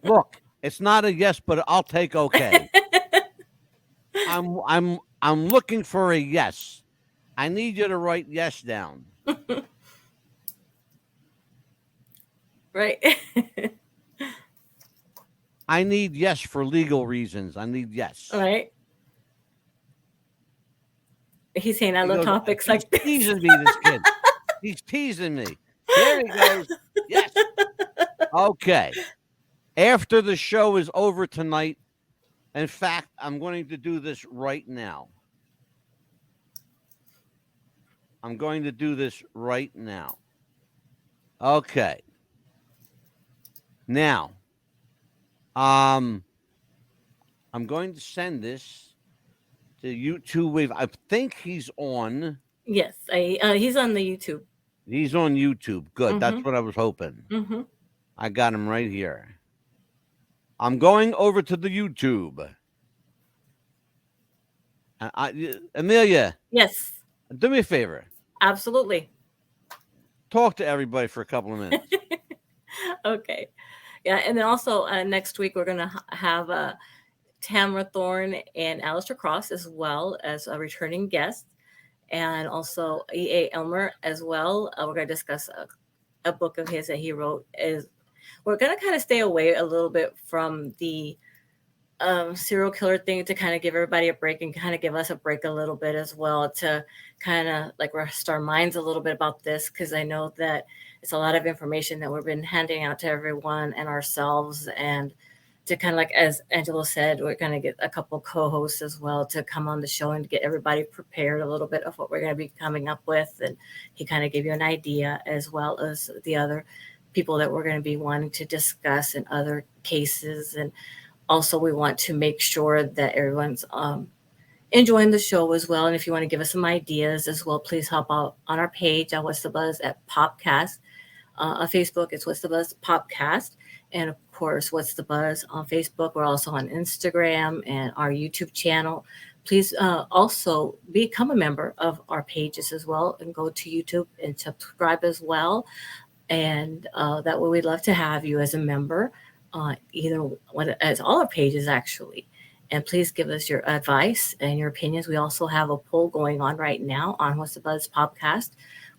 Speaker 1: Look, it's not a yes, but I'll take okay. I'm looking for a yes. I need you to write yes down.
Speaker 2: Right.
Speaker 1: I need yes for legal reasons. I need yes.
Speaker 2: All right. He's saying I love topics like this.
Speaker 1: He's teasing me, this kid. He's teasing me. There he goes. Yes. Okay. After the show is over tonight, in fact, I'm going to do this right now. I'm going to do this right now. Okay. Now, I'm going to send this to YouTube Wave. I think he's on.
Speaker 2: Yes, he's on the YouTube.
Speaker 1: He's on YouTube. Good. That's what I was hoping.
Speaker 2: Mm-hmm.
Speaker 1: I got him right here. I'm going over to the YouTube. Amelia.
Speaker 2: Yes.
Speaker 1: Do me a favor.
Speaker 2: Absolutely.
Speaker 1: Talk to everybody for a couple of minutes.
Speaker 2: Okay. Yeah, and then also next week we're going to have Tamara Thorne and Alistair Cross as well as a returning guest, and also E.A. Elmer as well. We're going to discuss a book of his that he wrote. We're going to kind of stay away a little bit from the serial killer thing to kind of give everybody a break and kind of give us a break a little bit as well, to kind of like rest our minds a little bit about this, because I know that it's a lot of information that we've been handing out to everyone and ourselves, and to kind of like, as Angelo said, we're going to get a couple co-hosts as well to come on the show and get everybody prepared a little bit of what we're going to be coming up with. And he kind of gave you an idea, as well as the other people that we're going to be wanting to discuss in other cases. And also we want to make sure that everyone's enjoying the show as well. And if you want to give us some ideas as well, please help out on our page at What's the Buzz at Popcast. On Facebook, it's What's the Buzz Popcast. And of course, What's the Buzz on Facebook. We're also on Instagram and our YouTube channel. Please also become a member of our pages as well, and go to YouTube and subscribe as well. And that way we'd love to have you as a member, as all our pages actually. And please give us your advice and your opinions. We also have a poll going on right now on What's the Buzz Podcast.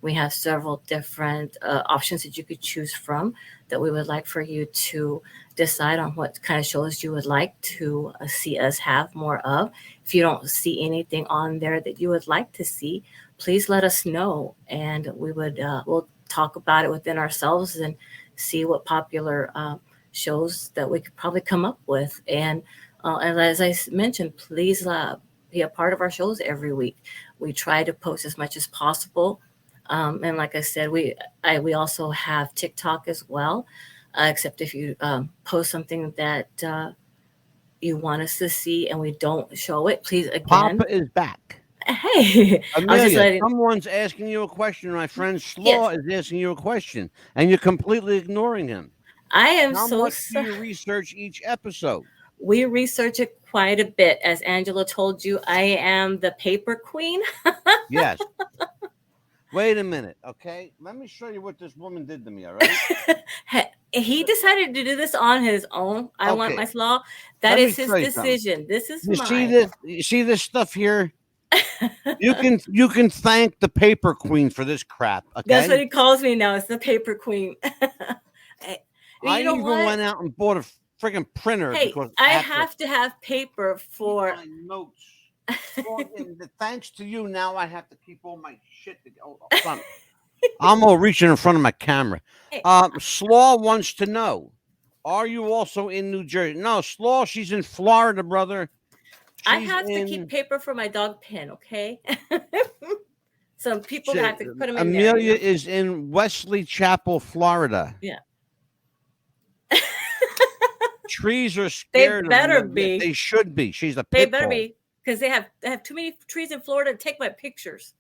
Speaker 2: We have several different options that you could choose from that we would like for you to decide on what kind of shows you would like to see us have more of. If you don't see anything on there that you would like to see, please let us know, and we'll talk about it within ourselves and see what popular shows that we could probably come up with. And as I mentioned, please be a part of our shows every week. We try to post as much as possible. And like I said, we also have TikTok as well, except if you post something that you want us to see and we don't show it, please, again.
Speaker 1: Papa is back.
Speaker 2: Hey,
Speaker 1: Amelia, someone's asking you a question. My friend Slaw is asking you a question, and you're completely ignoring him.
Speaker 2: I am
Speaker 1: How
Speaker 2: so
Speaker 1: much
Speaker 2: sorry.
Speaker 1: do you research each episode?
Speaker 2: We research it quite a bit. As Angela told you, I am the paper queen.
Speaker 1: Yes. Wait a minute, okay? Let me show you what this woman did to me, all right?
Speaker 2: He decided to do this on his own. I want my slaw. That
Speaker 1: Let
Speaker 2: is
Speaker 1: me
Speaker 2: his
Speaker 1: tell you
Speaker 2: decision.
Speaker 1: something.
Speaker 2: This is
Speaker 1: You
Speaker 2: mine.
Speaker 1: see this? You see this stuff here? You can thank the paper queen for this crap, okay?
Speaker 2: That's what he calls me now. It's the paper queen.
Speaker 1: I even went out and bought a friggin' printer because
Speaker 2: I have to have paper for
Speaker 1: my notes. Thanks to you, now I have to keep all my shit together. I'm all reaching in front of my camera. Slaw wants to know, are you also in New Jersey? No, Slaw, she's in Florida, brother.
Speaker 2: I have to keep paper for my dog pen, okay? Some people have to put them in there.
Speaker 1: Amelia is in Wesley Chapel, Florida.
Speaker 2: Yeah.
Speaker 1: Trees are scared.
Speaker 2: They better be.
Speaker 1: They should be. She's a pit
Speaker 2: They better
Speaker 1: bull.
Speaker 2: be, because they have too many trees in Florida to take my pictures.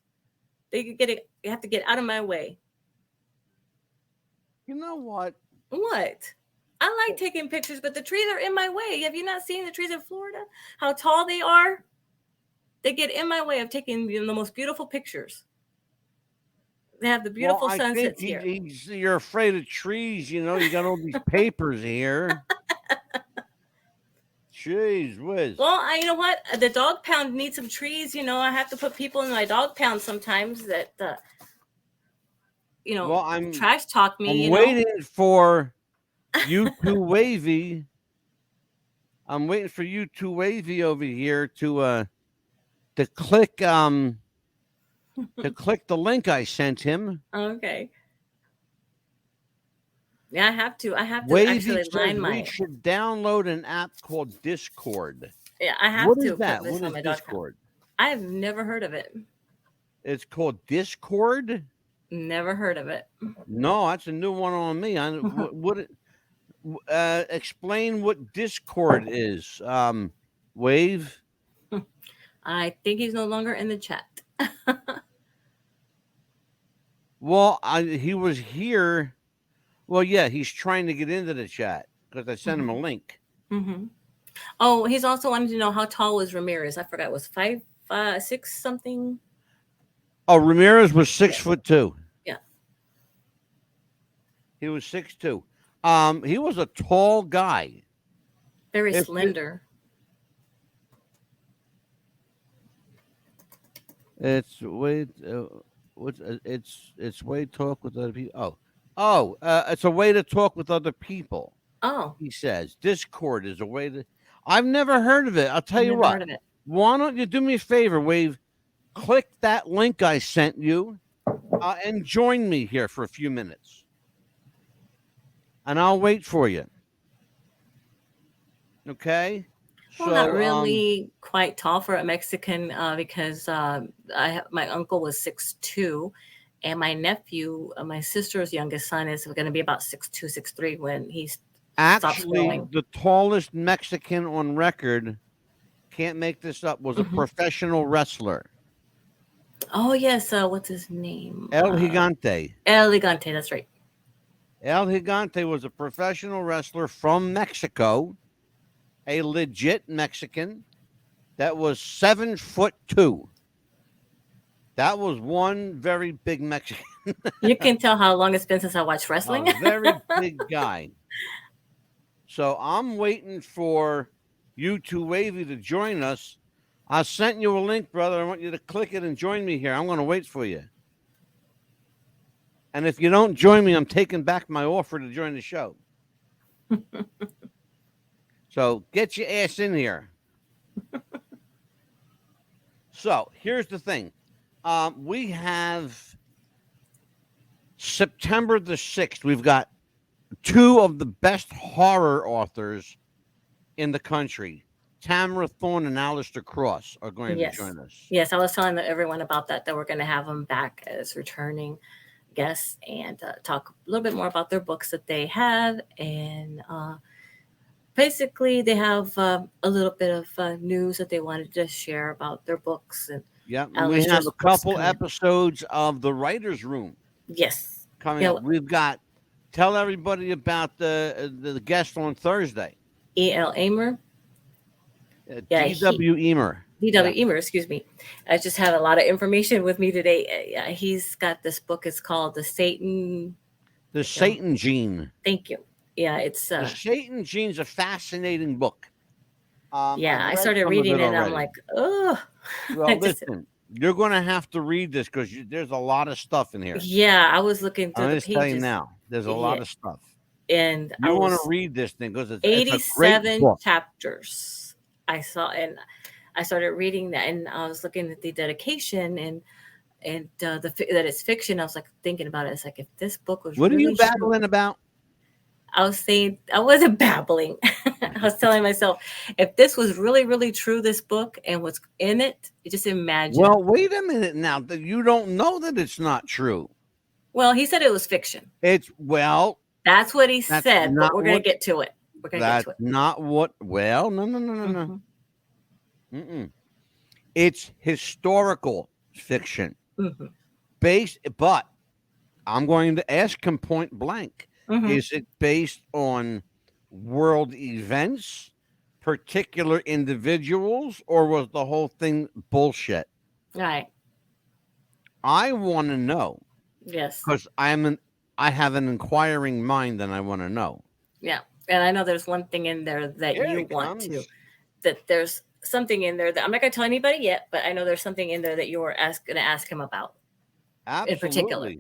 Speaker 2: They could get it. You have to get out of my way.
Speaker 1: You know what?
Speaker 2: What? I like taking pictures, but the trees are in my way. Have you not seen the trees in Florida? How tall they are? They get in my way of taking the most beautiful pictures. They have the beautiful sunsets here.
Speaker 1: You're afraid of trees. You know, you got all these papers here. Jeez whiz.
Speaker 2: Well, you know what? The dog pound needs some trees. You know, I have to put people in my dog pound sometimes that, trash talk me.
Speaker 1: I'm waiting for you two wavy. I'm waiting for you two wavy over here to click to click the link I sent him.
Speaker 2: Okay. Yeah, I have to
Speaker 1: Wavy
Speaker 2: actually line
Speaker 1: says
Speaker 2: my.
Speaker 1: we should download an app called Discord.
Speaker 2: Yeah, I have
Speaker 1: What
Speaker 2: to
Speaker 1: is that?
Speaker 2: put this
Speaker 1: What
Speaker 2: on
Speaker 1: is
Speaker 2: my dog
Speaker 1: Discord?
Speaker 2: pound. I've never heard of it.
Speaker 1: It's called Discord.
Speaker 2: Never heard of it.
Speaker 1: No, that's a new one on me. Explain what Discord is. Wave.
Speaker 2: I think he's no longer in the chat.
Speaker 1: Well, he was here. Well, yeah, he's trying to get into the chat because I sent him a link.
Speaker 2: Mm-hmm. Oh, he's also wanting to know how tall was Ramirez. I forgot. It was 5'6" something.
Speaker 1: Oh, Ramirez was 6'2".
Speaker 2: Yeah.
Speaker 1: He was 6'2". He was a tall guy.
Speaker 2: Very slender.
Speaker 1: It's way talk with other people. It's a way to talk with other people.
Speaker 2: Oh,
Speaker 1: he says Discord is a way to. I've never heard of it. I'll tell you
Speaker 2: never
Speaker 1: what.
Speaker 2: heard of it.
Speaker 1: Why don't you do me a favor, Wave? Click that link I sent you, and join me here for a few minutes, and I'll wait for you. Okay.
Speaker 2: Well, not
Speaker 1: So,
Speaker 2: really quite tall for a Mexican because my uncle was 6'2", and my nephew, my sister's youngest son, is going to be about 6'2", 6'3" when he stops
Speaker 1: actually,
Speaker 2: growing.
Speaker 1: the tallest Mexican on record, can't make this up, was a
Speaker 2: Hmm.
Speaker 1: professional wrestler.
Speaker 2: Oh yes, what's his name?
Speaker 1: El Gigante.
Speaker 2: Elegante. That's right.
Speaker 1: El Gigante was a professional wrestler from Mexico, a legit Mexican that was 7'2". That was one very big Mexican,
Speaker 2: You can tell how long it's been since I watched
Speaker 1: a
Speaker 2: wrestling.
Speaker 1: very big guy. So I'm waiting for you two Wavy to join us. I sent you a link, brother. I want you to click it and join me here. I'm going to wait for you. And if you don't join me, I'm taking back my offer to join the show. So get your ass in here. So here's the thing. We have September the 6th. We've got two of the best horror authors in the country. Tamara Thorne and Alistair Cross are going to join us.
Speaker 2: Yes, I was telling everyone about that we're going to have them back as returning guests and talk a little bit more about their books that they have. And basically, they have a little bit of news that they wanted to share about their books. And
Speaker 1: yeah, we have a couple episodes of The Writer's Room.
Speaker 2: Yes.
Speaker 1: Coming up. We've got, tell everybody about the guest on Thursday.
Speaker 2: E.L. Amer.
Speaker 1: D.W. Emer.
Speaker 2: D.W. Emer, excuse me. I just have a lot of information with me today. He's got this book. It's called The Satan
Speaker 1: Gene.
Speaker 2: Thank you. Yeah, it's
Speaker 1: The Satan Gene's a fascinating book.
Speaker 2: I started reading it and I'm like, oh.
Speaker 1: Well, listen, you're going to have to read this because there's a lot of stuff in here.
Speaker 2: Yeah, I was looking through the pages.
Speaker 1: Tell you now, there's a lot of stuff.
Speaker 2: And
Speaker 1: you want to read this thing because it's
Speaker 2: 87
Speaker 1: a great book.
Speaker 2: chapters. I saw, and I started reading that, and I was looking at the dedication and that it's fiction. I was like thinking about it. It's like if this book was
Speaker 1: what
Speaker 2: really
Speaker 1: are you babbling about?
Speaker 2: I was saying I wasn't babbling. I was telling myself if this was really, really true, this book and what's in it, you just imagine.
Speaker 1: Well, wait a minute now. That you don't know that it's not true.
Speaker 2: Well, he said it was fiction.
Speaker 1: That's
Speaker 2: what he said, but we're going to get to it. We're going to get to it.
Speaker 1: Not what. Well, no. Mm-mm. It's historical fiction, but I'm going to ask him point blank: is it based on world events, particular individuals, or was the whole thing bullshit?
Speaker 2: Right.
Speaker 1: I want to know.
Speaker 2: Yes.
Speaker 1: Because I have an inquiring mind, and I want to know.
Speaker 2: Yeah. And I know there's one thing in there that you want to, that there's something in there that I'm not going to tell anybody yet, but I know there's something in there that you're going to ask him about.
Speaker 1: Absolutely.
Speaker 2: In particular.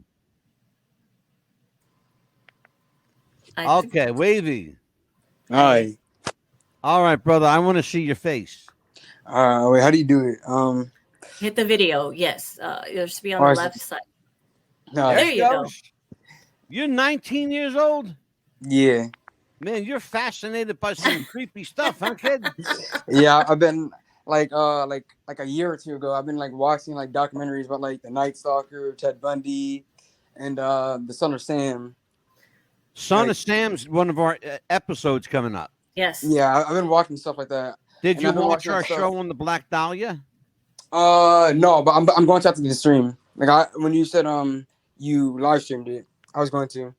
Speaker 1: Okay, Wavy.
Speaker 10: Hi.
Speaker 1: All right, brother. I want to see your face.
Speaker 10: Wait, how do you do it?
Speaker 2: Hit the video. Yes. It should be on the left side. There you go.
Speaker 1: You're 19 years old?
Speaker 10: Yeah.
Speaker 1: Man, you're fascinated by some creepy stuff, huh, kid?
Speaker 10: Yeah, I've been like a year or two ago, I've been like watching like documentaries about like the Night Stalker, Ted Bundy, and the Son of Sam.
Speaker 1: Son of Sam's one of our episodes coming up.
Speaker 2: Yes.
Speaker 10: Yeah, I've been watching stuff like that.
Speaker 1: Did you watch our show on the Black Dahlia?
Speaker 10: No, but I'm going to have to do the stream. Like when you said you live streamed it, I was going to.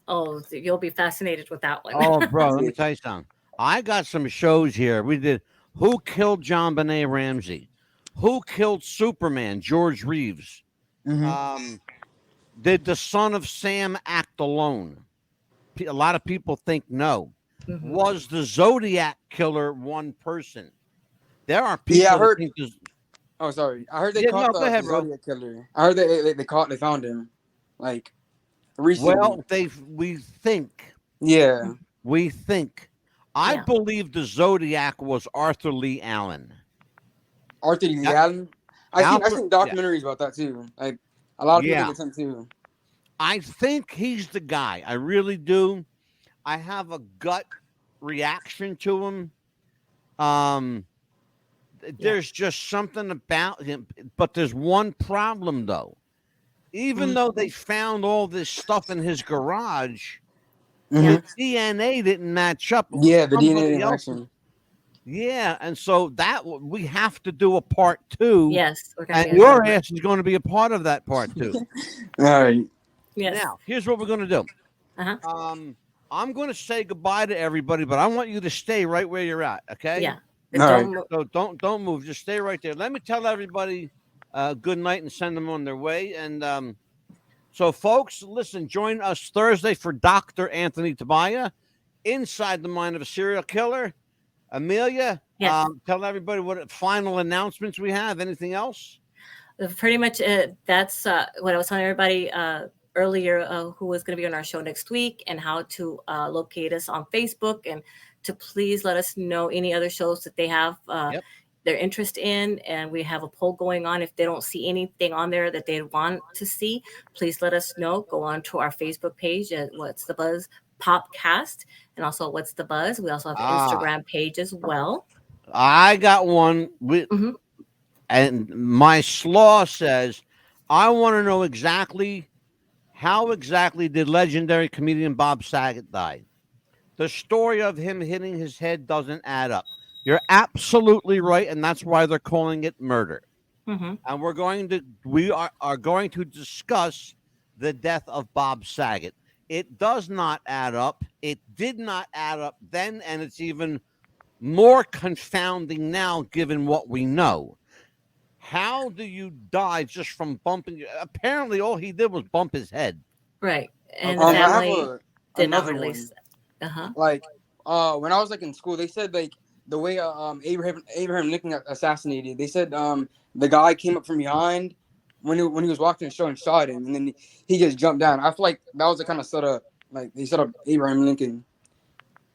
Speaker 2: Oh, you'll be fascinated with that one.
Speaker 1: Oh, bro, let me tell you something. I got some shows here. We did Who Killed John Benet Ramsey? Who Killed Superman? George Reeves. Did the Son of Sam act alone? A lot of people think no. Was the Zodiac killer one person? There are people.
Speaker 10: Yeah, I heard.
Speaker 1: Think
Speaker 10: oh, sorry. I heard they caught the Zodiac killer. I heard they found him, like recently.
Speaker 1: Well, we think.
Speaker 10: Yeah.
Speaker 1: We think. I believe the Zodiac was Arthur Lee Allen.
Speaker 10: Arthur Lee Allen? I've seen documentaries about that too. Like a lot of people think it's him too.
Speaker 1: I think he's the guy. I really do. I have a gut reaction to him. There's just something about him. But there's one problem, though. Even though they found all this stuff in his garage, the DNA didn't match up. With
Speaker 10: Yeah, the DNA
Speaker 1: somebody
Speaker 10: interaction.
Speaker 1: else's. Yeah, and so that we have to do a part 2.
Speaker 2: Yes, we're gonna
Speaker 1: and
Speaker 2: be
Speaker 1: your ass is going to be a part of that part 2.
Speaker 10: All right.
Speaker 2: Yes.
Speaker 1: Now, here's what we're going to do. I'm going to say goodbye to everybody, but I want you to stay right where you're at. Okay?
Speaker 2: Yeah.
Speaker 1: So don't move. Just stay right there. Let me tell everybody good night and send them on their way. And so, folks, listen. Join us Thursday for Dr. Anthony Tabaya, Inside the Mind of a Serial Killer. Amelia,
Speaker 2: Yes.
Speaker 1: tell everybody what final announcements we have. Anything else?
Speaker 2: Pretty much that's what I was telling everybody earlier who was going to be on our show next week, and how to locate us on Facebook, and to please let us know any other shows that they have their interest in. And we have a poll going on. If they don't see anything on there that they want to see, please let us know. Go on to our Facebook page at What's the Buzz Popcast, and also What's the Buzz. We also have an Instagram page as well.
Speaker 1: I got one. And my slaw says, I want to know exactly how exactly did legendary comedian Bob Saget die? The story of him hitting his head doesn't add up. You're absolutely right, and that's why they're calling it murder. And we are going to discuss the death of Bob Saget. It does not add up. It did not add up then, and it's even more confounding now, given what we know. How do you die just from bumping? Apparently, all he did was bump his head.
Speaker 2: Right, and
Speaker 10: I
Speaker 2: the
Speaker 10: have
Speaker 2: family did not release.
Speaker 10: Like, when I was like in school, they said like the way Abraham Lincoln got assassinated. They said the guy came up from behind when he was walking the show and shot him, and then he just jumped down. I feel like that was the kind of setup. Like they set up Abraham Lincoln.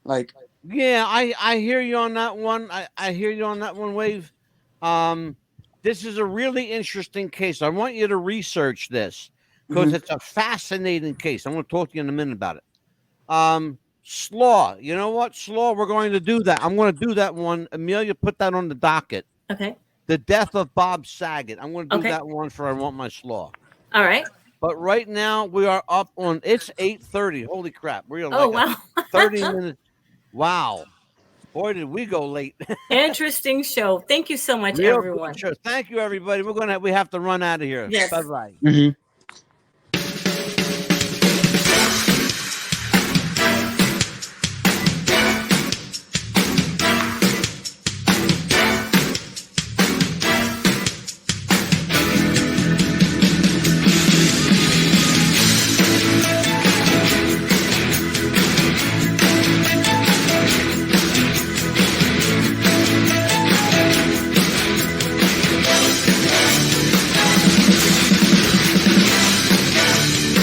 Speaker 10: Like,
Speaker 1: yeah, I hear you on that one. I hear you on that one, Wave. This is a really interesting case. I want you to research this because it's a fascinating case. I'm going to talk to you in a minute about it. Slaw, you know what? Slaw, we're going to do that. I'm going to do that one. Amelia, put that on the docket.
Speaker 2: Okay.
Speaker 1: The death of Bob Saget. I'm going to do that one for I Want My Slaw.
Speaker 2: All right.
Speaker 1: But right now we are up on, it's 8:30. Holy crap. We're like
Speaker 2: wow.
Speaker 1: 30 minutes. Wow. Boy, did we go late.
Speaker 2: Interesting show. Thank you so much,
Speaker 1: Real
Speaker 2: everyone.
Speaker 1: Sure. Thank you, everybody. We have to run out of here.
Speaker 2: Yes.
Speaker 1: Bye-bye.